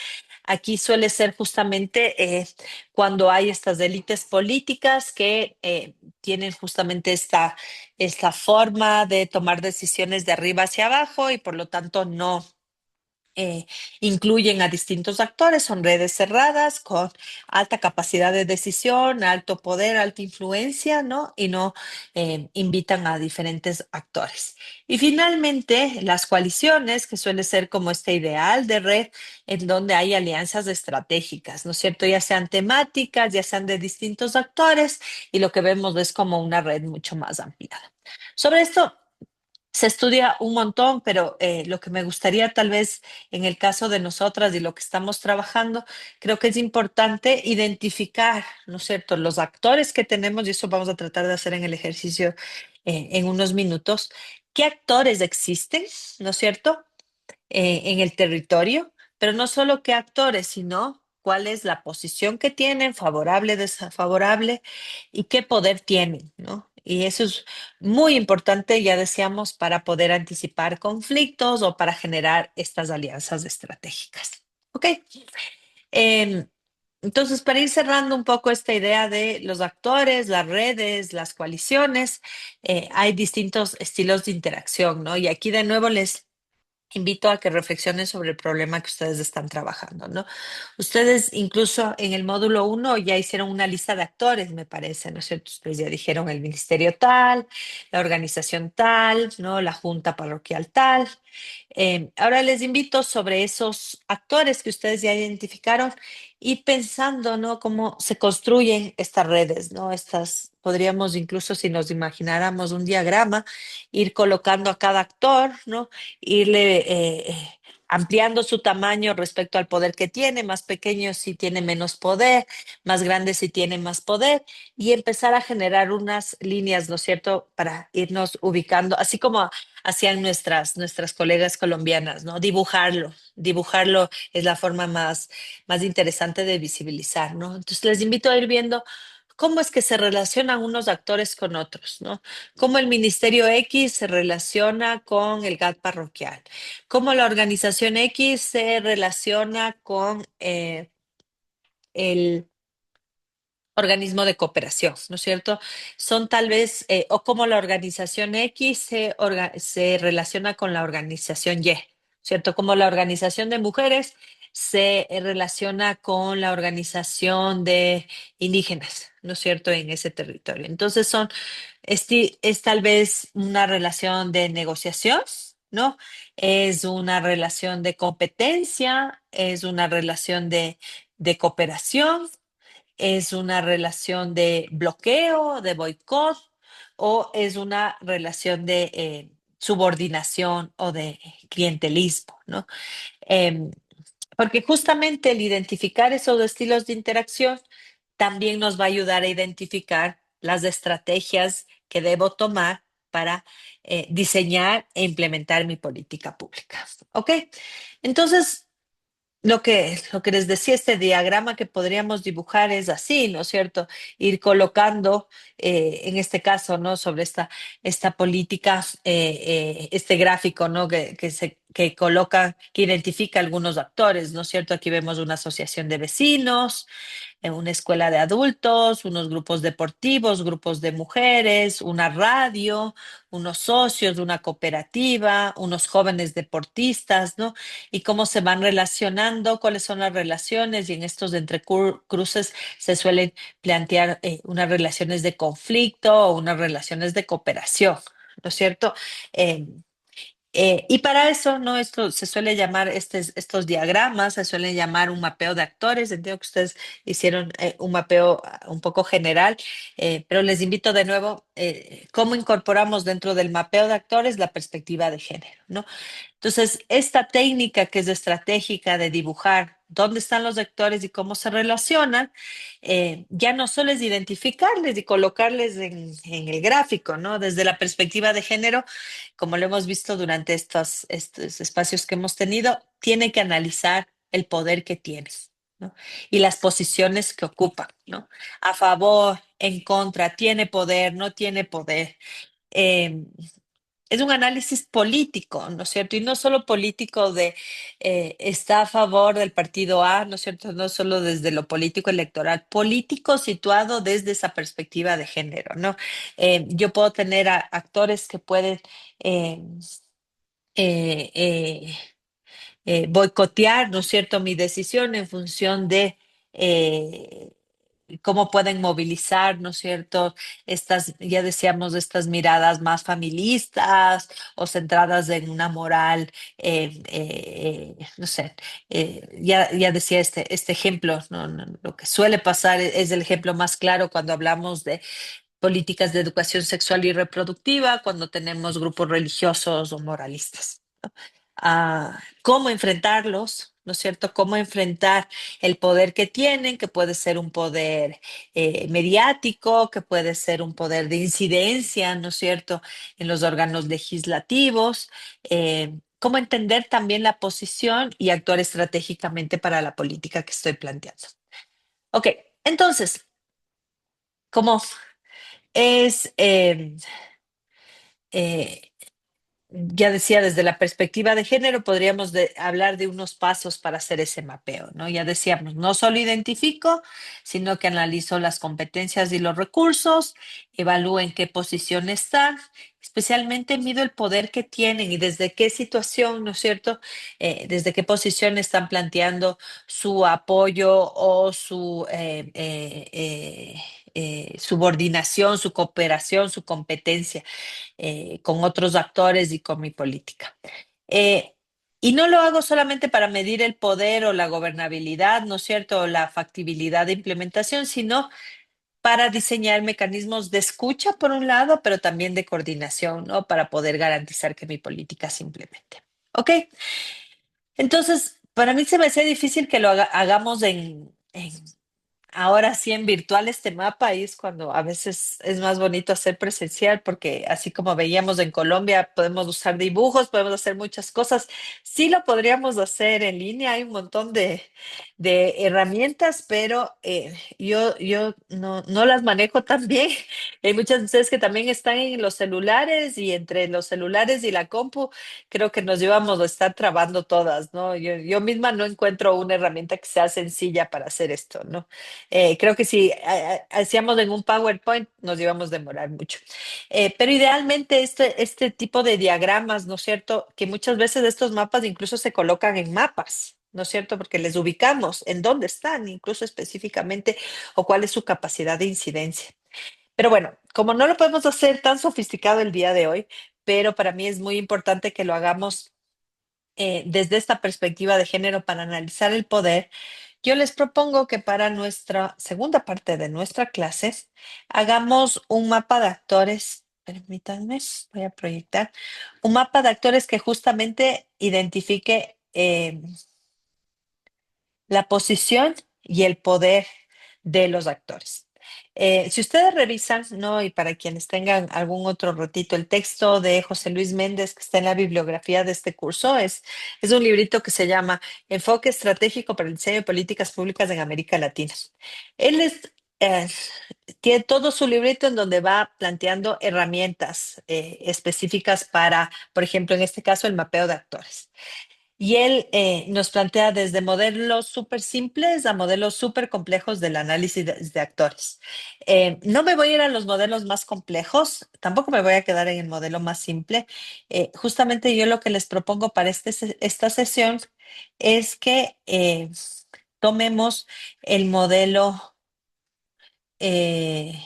Aquí suele ser justamente cuando hay estas élites políticas que tienen justamente esta forma de tomar decisiones de arriba hacia abajo y por lo tanto no incluyen a distintos actores, son redes cerradas con alta capacidad de decisión, alto poder, alta influencia, ¿no? Y no invitan a diferentes actores. Y finalmente, las coaliciones, que suele ser como este ideal de red en donde hay alianzas estratégicas, ¿no es cierto? Ya sean temáticas, ya sean de distintos actores, y lo que vemos es como una red mucho más ampliada. Sobre esto se estudia un montón, pero lo que me gustaría tal vez en el caso de nosotras y lo que estamos trabajando, creo que es importante identificar, ¿no es cierto?, los actores que tenemos, y eso vamos a tratar de hacer en el ejercicio en unos minutos, qué actores existen, ¿no es cierto? en el territorio, pero no solo qué actores, sino cuál es la posición que tienen, favorable, desfavorable, y qué poder tienen, ¿no? Y eso es muy importante, ya decíamos, para poder anticipar conflictos o para generar estas alianzas estratégicas. ¿Ok? Em, entonces, para ir cerrando un poco esta idea de los actores, las redes, las coaliciones, hay distintos estilos de interacción, ¿no? Y aquí de nuevo les invito a que reflexionen sobre el problema que ustedes están trabajando, ¿no? Ustedes incluso en el módulo uno ya hicieron una lista de actores, me parece, ¿no es cierto? Ustedes ya dijeron el ministerio tal, la organización tal, ¿no? La junta parroquial tal. Ahora les invito sobre esos actores que ustedes ya identificaron y pensando, ¿no? Cómo se construyen estas redes, ¿no? Estas, podríamos incluso, si nos imagináramos un diagrama, ir colocando a cada actor, ¿no? Irle ampliando su tamaño respecto al poder que tiene, más pequeño si tiene menos poder, más grande si tiene más poder, y empezar a generar unas líneas, ¿no es cierto?, para irnos ubicando, así como hacían nuestras colegas colombianas, ¿no? Dibujarlo es la forma más interesante de visibilizar, ¿no? Entonces les invito a ir viendo cómo es que se relacionan unos actores con otros, ¿no? Cómo el Ministerio X se relaciona con el GAT parroquial, cómo la organización X se relaciona con el organismo de cooperación, ¿no es cierto? Son tal vez, o cómo la organización X se relaciona con la organización Y, ¿cierto? Como la organización de mujeres se relaciona con la organización de indígenas, ¿no es cierto? En ese territorio. Entonces es tal vez una relación de negociación, ¿no? Es una relación de competencia, es una relación de cooperación, es una relación de bloqueo, de boicot, o es una relación de subordinación o de clientelismo, ¿no? Em, Porque justamente el identificar esos estilos de interacción también nos va a ayudar a identificar las estrategias que debo tomar para diseñar e implementar mi política pública. ¿Ok? Entonces, lo que les decía, este diagrama que podríamos dibujar es así, ¿no es cierto? Ir colocando, en este caso, ¿no? Sobre esta política, este gráfico, ¿no? Que coloca, que identifica algunos actores, ¿no es cierto? Aquí vemos una asociación de vecinos, en una escuela de adultos, unos grupos deportivos, grupos de mujeres, una radio, unos socios, una cooperativa, unos jóvenes deportistas, ¿no? Y cómo se van relacionando, cuáles son las relaciones, y en estos entrecruces se suelen plantear unas relaciones de conflicto o unas relaciones de cooperación, ¿no es cierto? Eh, y para eso, ¿no? Esto se suele llamar, estos diagramas, se suelen llamar un mapeo de actores. Entiendo que ustedes hicieron un mapeo un poco general, pero les invito de nuevo, cómo incorporamos dentro del mapeo de actores la perspectiva de género, ¿no? Entonces, esta técnica que es estratégica de dibujar dónde están los actores y cómo se relacionan, ya no solo es identificarles y colocarles en el gráfico, ¿no? Desde la perspectiva de género, como lo hemos visto durante estos espacios que hemos tenido, tiene que analizar el poder que tienes, ¿no? Y las posiciones que ocupan, ¿no? A favor, en contra, tiene poder, no tiene poder. Em, es un análisis político, ¿no es cierto? Y no solo político de está a favor del partido A, ¿no es cierto? No solo desde lo político electoral, político situado desde esa perspectiva de género, ¿no? Yo puedo tener actores que pueden eh, eh, eh, boicotear, ¿no es cierto?, mi decisión en función de eh, cómo pueden movilizar, ¿no es cierto? Ya decíamos, estas miradas más familistas o centradas en una moral, no sé, ya decía este ejemplo, ¿no? Lo que suele pasar es el ejemplo más claro cuando hablamos de políticas de educación sexual y reproductiva, cuando tenemos grupos religiosos o moralistas. Cómo enfrentarlos, ¿no es cierto? Cómo enfrentar el poder que tienen, que puede ser un poder mediático, que puede ser un poder de incidencia, ¿no es cierto?, en los órganos legislativos, cómo entender también la posición y actuar estratégicamente para la política que estoy planteando. Ok, entonces, como es, eh, ya decía, desde la perspectiva de género, podríamos hablar de unos pasos para hacer ese mapeo, ¿no? Ya decíamos, no solo identifico, sino que analizo las competencias y los recursos, evalúo en qué posición están, especialmente mido el poder que tienen y desde qué situación, ¿no es cierto? Desde qué posición están planteando su apoyo o su subordinación, su cooperación, su competencia con otros actores y con mi política. Eh, y no lo hago solamente para medir el poder o la gobernabilidad, ¿no es cierto?, o la factibilidad de implementación, sino para diseñar mecanismos de escucha, por un lado, pero también de coordinación, ¿no?, para poder garantizar que mi política se implemente. ¿Ok? Entonces, para mí se me hace difícil que lo hagamos ahora sí en virtual este mapa, y es cuando a veces es más bonito hacer presencial, porque así como veíamos en Colombia, podemos usar dibujos, podemos hacer muchas cosas. Sí lo podríamos hacer en línea, hay un montón de herramientas, pero yo no las manejo tan bien. Hay muchas de ustedes que también están en los celulares, y entre los celulares y la compu, creo que nos llevamos a estar trabando todas, ¿no? Yo misma no encuentro una herramienta que sea sencilla para hacer esto, ¿no? Creo que si hacíamos en un PowerPoint nos íbamos a demorar mucho. Pero idealmente este tipo de diagramas, ¿no es cierto? Que muchas veces estos mapas incluso se colocan en mapas, ¿no es cierto? Porque les ubicamos en dónde están, incluso específicamente, o cuál es su capacidad de incidencia. Pero bueno, como no lo podemos hacer tan sofisticado el día de hoy, pero para mí es muy importante que lo hagamos desde esta perspectiva de género para analizar el poder. Yo les propongo que para nuestra segunda parte de nuestra clase hagamos un mapa de actores. Permítanme, voy a proyectar un mapa de actores que justamente identifique la posición y el poder de los actores. Si ustedes revisan, ¿no? Y para quienes tengan algún otro ratito, el texto de José Luis Méndez, que está en la bibliografía de este curso, es un librito que se llama Enfoque Estratégico para el Diseño de Políticas Públicas en América Latina. Él tiene todo su librito en donde va planteando herramientas específicas para, por ejemplo, en este caso, el mapeo de actores. Y él nos plantea desde modelos súper simples a modelos súper complejos del análisis de actores. No me voy a ir a los modelos más complejos, tampoco me voy a quedar en el modelo más simple. Justamente yo lo que les propongo para esta sesión es que tomemos el modelo, eh,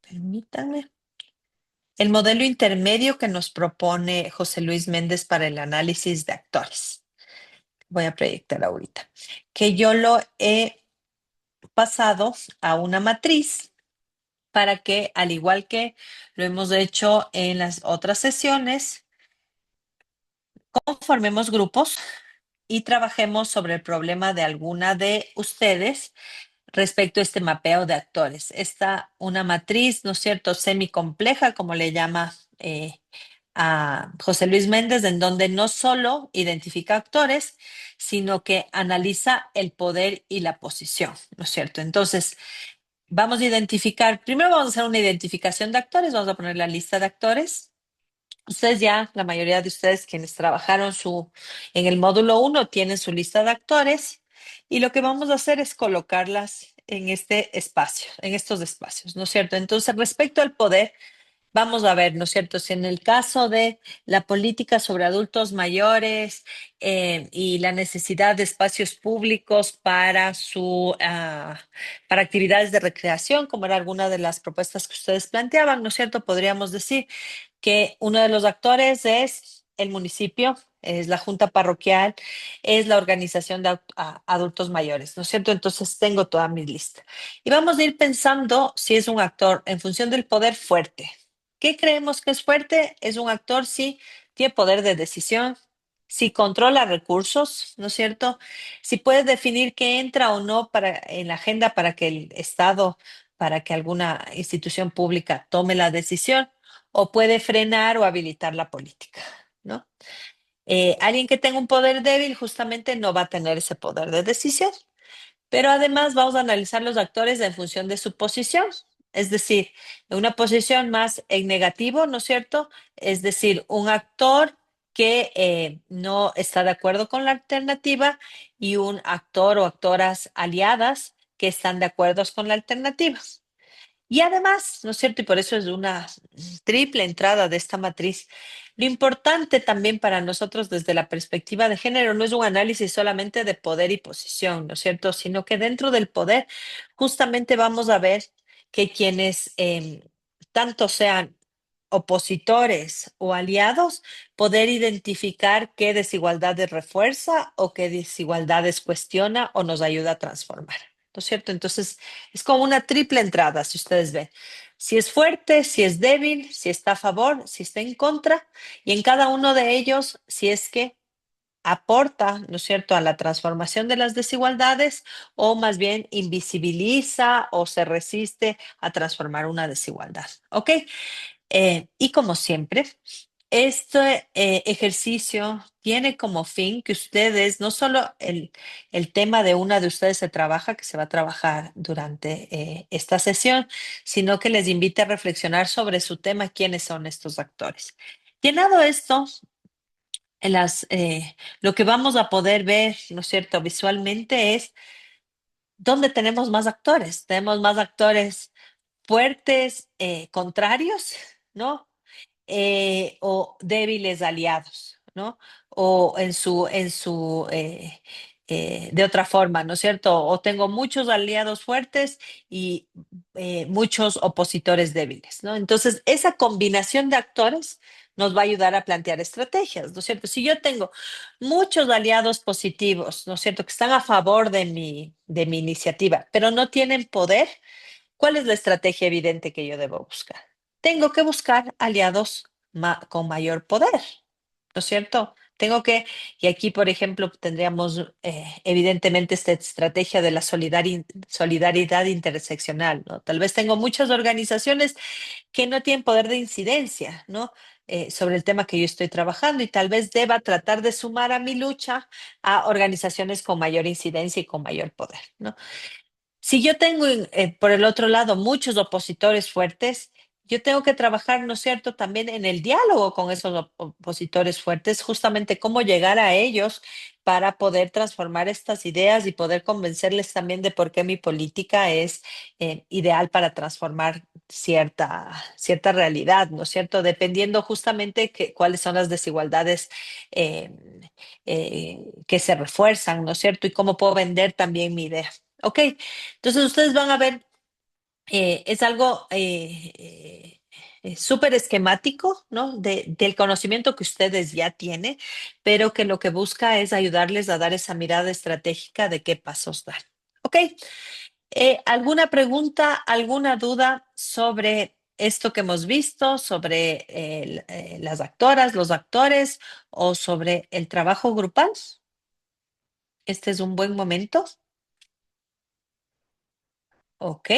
permítanme, el modelo intermedio que nos propone José Luis Méndez para el análisis de actores. Voy a proyectar ahorita, que yo lo he pasado a una matriz para que, al igual que lo hemos hecho en las otras sesiones, conformemos grupos y trabajemos sobre el problema de alguna de ustedes respecto a este mapeo de actores. Está una matriz, ¿no es cierto?, semicompleja, como le llama a José Luis Méndez, en donde no solo identifica actores, sino que analiza el poder y la posición, ¿no es cierto? Entonces, vamos a identificar, primero vamos a hacer una identificación de actores, vamos a poner la lista de actores. Ustedes ya, la mayoría de ustedes quienes trabajaron en el módulo 1 tienen su lista de actores, y lo que vamos a hacer es colocarlas en este espacio, en estos espacios, ¿no es cierto? Entonces, respecto al poder, vamos a ver, ¿no es cierto? Si en el caso de la política sobre adultos mayores y la necesidad de espacios públicos para actividades de recreación, como era alguna de las propuestas que ustedes planteaban, ¿no es cierto? Podríamos decir que uno de los actores es el municipio, es la junta parroquial, es la organización de adultos mayores, ¿no es cierto? Entonces tengo toda mi lista. Y vamos a ir pensando si es un actor en función del poder fuerte. ¿Qué creemos que es fuerte? Es un actor si tiene poder de decisión, si controla recursos, ¿no es cierto? Si puede definir qué entra o no en la agenda para que el Estado, para que alguna institución pública tome la decisión, o puede frenar o habilitar la política, ¿no? Alguien que tenga un poder débil justamente no va a tener ese poder de decisión. Pero además vamos a analizar los actores en función de su posición. Es decir, en una posición más en negativo, ¿no es cierto? Es decir, un actor que no está de acuerdo con la alternativa y un actor o actoras aliadas que están de acuerdo con la alternativa. Y además, ¿no es cierto? Y por eso es una triple entrada de esta matriz. Lo importante también para nosotros desde la perspectiva de género no es un análisis solamente de poder y posición, ¿no es cierto? Sino que dentro del poder justamente vamos a ver que quienes tanto sean opositores o aliados, poder identificar qué desigualdades refuerza o qué desigualdades cuestiona o nos ayuda a transformar. ¿No es cierto? Entonces, es como una triple entrada, si ustedes ven. Si es fuerte, si es débil, si está a favor, si está en contra, y en cada uno de ellos, si es que aporta, ¿no es cierto?, a la transformación de las desigualdades o más bien invisibiliza o se resiste a transformar una desigualdad. ¿Ok? Y como siempre, este ejercicio tiene como fin que ustedes, no solo el tema de una de ustedes se trabaja, que se va a trabajar durante esta sesión, sino que les invite a reflexionar sobre su tema, quiénes son estos actores. Llenado esto, lo que vamos a poder ver, ¿no es cierto?, visualmente es dónde tenemos más actores. Tenemos más actores fuertes, contrarios, ¿no? O débiles aliados, ¿no? O de otra forma, ¿no es cierto? O tengo muchos aliados fuertes y muchos opositores débiles, ¿no? Entonces, esa combinación de actores nos va a ayudar a plantear estrategias, ¿no es cierto? Si yo tengo muchos aliados positivos, ¿no es cierto?, que están a favor de mi iniciativa, pero no tienen poder, ¿cuál es la estrategia evidente que yo debo buscar? Tengo que buscar aliados con mayor poder, ¿no es cierto? Y aquí, por ejemplo, tendríamos evidentemente esta estrategia de la solidaridad interseccional, ¿no? Tal vez tengo muchas organizaciones que no tienen poder de incidencia, ¿no? Sobre el tema que yo estoy trabajando y tal vez deba tratar de sumar a mi lucha a organizaciones con mayor incidencia y con mayor poder, ¿no? Si yo tengo, por el otro lado, muchos opositores fuertes, yo tengo que trabajar, ¿no es cierto?, también en el diálogo con esos opositores fuertes, justamente cómo llegar a ellos para poder transformar estas ideas y poder convencerles también de por qué mi política es ideal para transformar cierta realidad, ¿no es cierto?, dependiendo justamente cuáles son las desigualdades eh, que se refuerzan, ¿no es cierto?, y cómo puedo vender también mi idea. Ok, entonces ustedes van a ver, es algo súper esquemático, ¿no? Del conocimiento que ustedes ya tienen, pero que lo que busca es ayudarles a dar esa mirada estratégica de qué pasos dar. Ok, ¿alguna pregunta, alguna duda sobre esto que hemos visto, sobre las actoras, los actores o sobre el trabajo grupal? Este es un buen momento. Ok.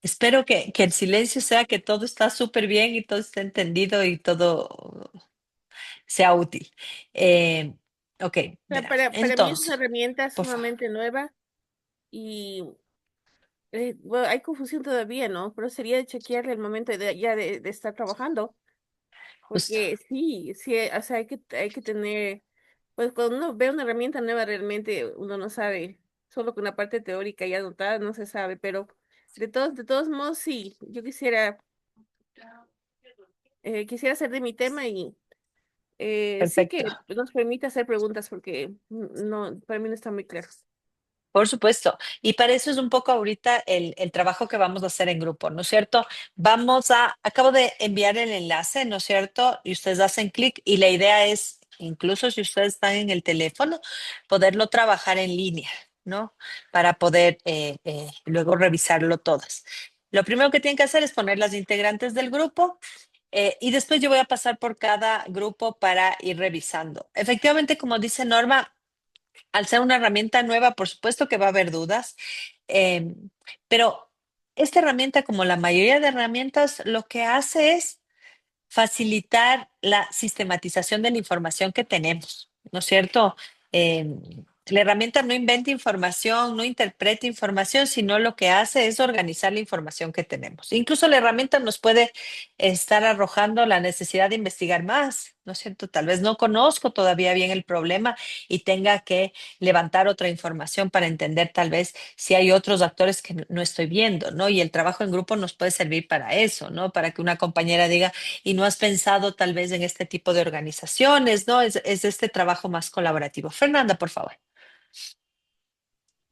Espero que el silencio sea que todo está súper bien y todo está entendido y todo sea útil. Eh, ok, Sea, verán. para mí es una Entonces, herramienta por favor, sumamente nueva y bueno, hay confusión todavía, ¿no? Pero sería de chequearle el momento de estar trabajando, justo. porque sí, sí, o sea, hay que tener, pues cuando uno ve una herramienta nueva realmente uno no sabe, solo con la parte teórica ya anotada no se sabe, pero de todos modos sí, yo quisiera hacer de mi tema y sí Perfecto. que nos permite hacer preguntas porque no, para mí no está muy claro. Por supuesto. Y para eso es un poco ahorita el trabajo que vamos a hacer en grupo, ¿no es cierto? Acabo de enviar el enlace, ¿no es cierto? Y ustedes hacen clic y la idea es, incluso si ustedes están en el teléfono, poderlo trabajar en línea, ¿no? Para poder luego revisarlo todas. Lo primero que tienen que hacer es poner las integrantes del grupo. Y después yo voy a pasar por cada grupo para ir revisando. Efectivamente, como dice Norma, al ser una herramienta nueva, por supuesto que va a haber dudas, eh, pero esta herramienta, como la mayoría de herramientas, lo que hace es facilitar la sistematización de la información que tenemos, ¿no es cierto? Eh, la herramienta no inventa información, no interpreta información, sino lo que hace es organizar la información que tenemos. Incluso la herramienta nos puede estar arrojando la necesidad de investigar más, ¿no es cierto? Tal vez no conozco todavía bien el problema y tenga que levantar otra información para entender tal vez si hay otros actores que no estoy viendo, ¿no? Y el trabajo en grupo nos puede servir para eso, ¿no? Para que una compañera diga, y no has pensado tal vez en este tipo de organizaciones, ¿no? Es este trabajo más colaborativo. Fernanda, por favor.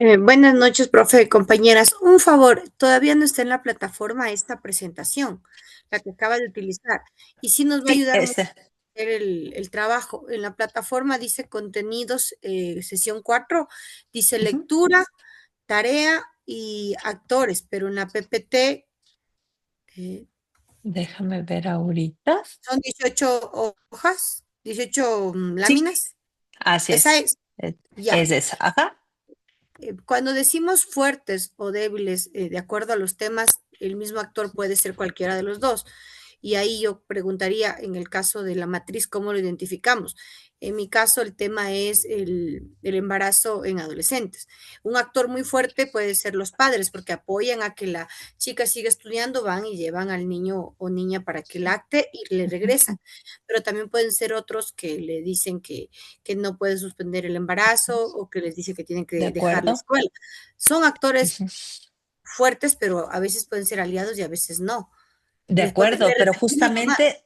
Buenas noches, profe, compañeras. Un favor, todavía no está en la plataforma esta presentación, la que acaba de utilizar. Y sí nos va a Sí, ayudar mucho a hacer el trabajo. En la plataforma dice contenidos, sesión 4, dice lectura, tarea y actores, pero en la PPT déjame ver ahorita. son 18 hojas, 18 Sí, láminas. así Esa es. es, Es ya. es esa. Ajá. Cuando decimos fuertes o débiles, de acuerdo a los temas, el mismo actor puede ser cualquiera de los dos. Y ahí yo preguntaría, en el caso de la matriz, ¿cómo lo identificamos? En mi caso, el tema es el embarazo en adolescentes. Un actor muy fuerte puede ser los padres, porque apoyan a que la chica siga estudiando, van y llevan al niño o niña para que lacte y le regresan. Pero también pueden ser otros que le dicen que no puede suspender el embarazo o que les dice que tienen De que dejar la acuerdo. escuela. Son actores fuertes, pero a veces pueden ser aliados y a veces no. De Después de acuerdo, ver pero el minuto más. justamente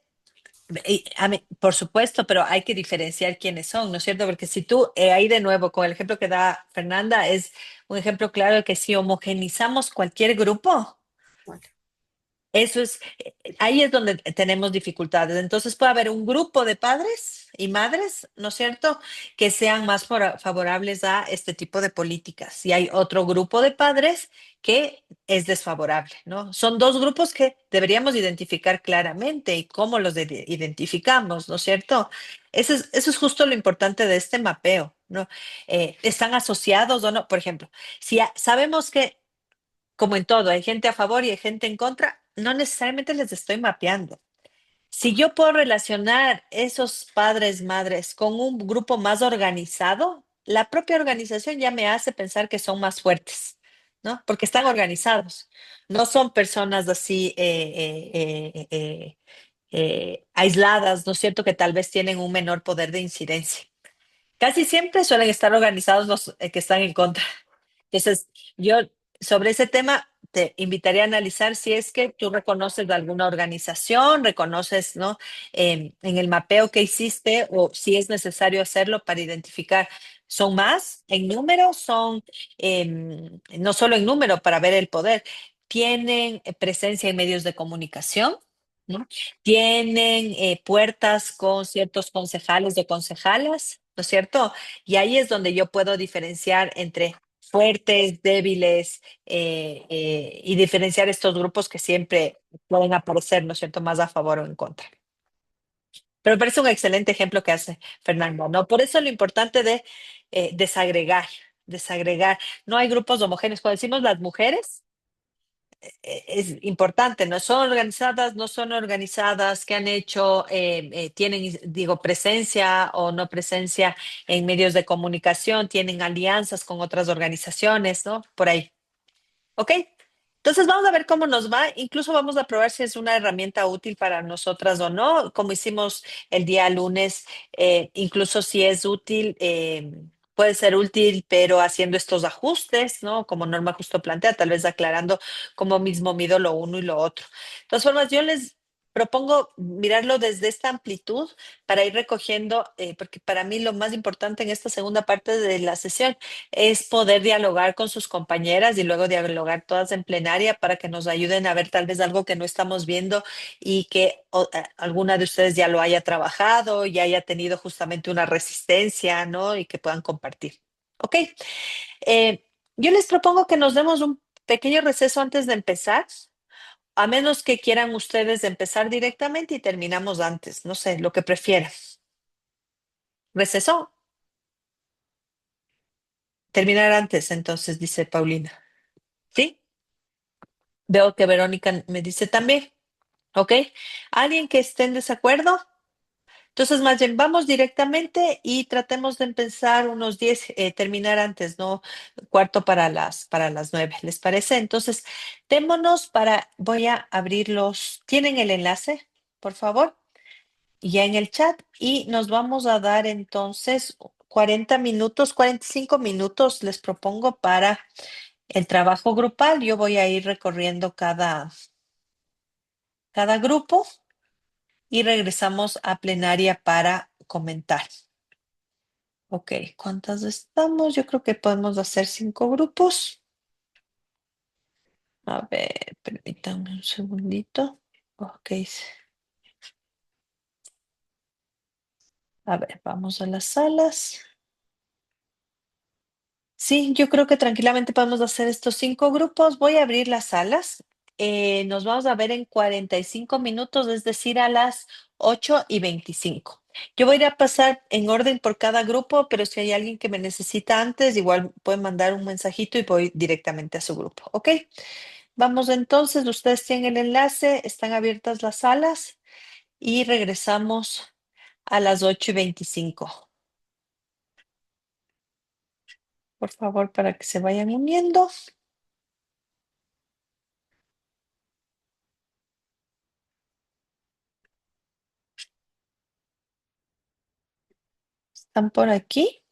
por supuesto, pero hay que diferenciar quiénes son, ¿no es cierto? Porque si tú, ahí de nuevo, con el ejemplo que da Fernanda, es un ejemplo claro de que si homogenizamos cualquier grupo, eso es, ahí es donde tenemos dificultades. Entonces puede haber un grupo de padres y madres, ¿no es cierto?, que sean más favorables a este tipo de políticas. Y hay otro grupo de padres que es desfavorable, ¿no? Son dos grupos que deberíamos identificar claramente y cómo los identificamos, ¿no es cierto? Eso es justo lo importante de este mapeo, ¿no? ¿Están asociados o no? Por ejemplo, si sabemos que como en todo, hay gente a favor y hay gente en contra, no necesariamente les estoy mapeando. Si yo puedo relacionar esos padres, madres con un grupo más organizado, la propia organización ya me hace pensar que son más fuertes, ¿no? Porque están organizados. No son personas así aisladas, ¿no es cierto? Que tal vez tienen un menor poder de incidencia. Casi siempre suelen estar organizados los que están en contra. Entonces, yo sobre ese tema te invitaría a analizar si es que tú reconoces de alguna organización, reconoces, ¿no? En el mapeo que hiciste o si es necesario hacerlo para identificar. ¿Son más en número? ¿Son no solo en número para ver el poder? ¿Tienen presencia en medios de comunicación? ¿No? ¿Tienen puertas con ciertos concejales o concejalas? ¿No es cierto? Y ahí es donde yo puedo diferenciar entre fuertes, débiles, y diferenciar estos grupos que siempre pueden aparecer, ¿no es cierto?, más a favor o en contra. Pero me parece un excelente ejemplo que hace Fernando, ¿no? Por eso lo importante de desagregar. No hay grupos homogéneos. Cuando decimos las mujeres, es importante, ¿no? Son organizadas, no son organizadas, qué han hecho, tienen, digo, presencia o no presencia en medios de comunicación, tienen alianzas con otras organizaciones, ¿no? Por ahí. ¿Ok? Entonces vamos a ver cómo nos va. Incluso vamos a probar si es una herramienta útil para nosotras o no, como hicimos el día lunes, incluso si es útil, puede ser útil, pero haciendo estos ajustes, ¿no? Como Norma justo plantea, tal vez aclarando cómo mismo mido lo uno y lo otro. De todas formas, yo les propongo mirarlo desde esta amplitud para ir recogiendo, porque para mí lo más importante en esta segunda parte de la sesión es poder dialogar con sus compañeras y luego dialogar todas en plenaria para que nos ayuden a ver tal vez algo que no estamos viendo y que alguna de ustedes ya lo haya trabajado, ya haya tenido justamente una resistencia, ¿no? Y que puedan compartir. Ok. Yo les propongo que nos demos un pequeño receso antes de empezar, a menos que quieran ustedes empezar directamente y terminamos antes, no sé, lo que prefieran. ¿Receso? Terminar antes, entonces, dice Paulina. ¿Sí? Veo que Verónica me dice también. ¿Ok? ¿Alguien que esté en desacuerdo? Entonces, más bien, vamos directamente y tratemos de empezar unos 10, terminar antes, ¿no? Cuarto para las 9, ¿les parece? Entonces, démonos voy a abrirlos. ¿Tienen el enlace, por favor? Ya en el chat y nos vamos a dar entonces 40 minutos, 45 minutos les propongo para el trabajo grupal. Yo voy a ir recorriendo cada grupo y regresamos a plenaria para comentar. Ok, ¿cuántas estamos? Yo creo que podemos hacer 5 grupos. A ver, permítanme un segundito. Ok. A ver, vamos a las salas. Sí, yo creo que tranquilamente podemos hacer estos 5 grupos. Voy a abrir las salas. Nos vamos a ver en 45 minutos, es decir, a las 8:25. Yo voy a ir a pasar en orden por cada grupo, pero si hay alguien que me necesita antes, igual pueden mandar un mensajito y voy directamente a su grupo, ¿ok? Vamos entonces, ustedes tienen el enlace, están abiertas las salas y regresamos a las 8:25. Por favor, para que se vayan uniendo. ¿Están por aquí?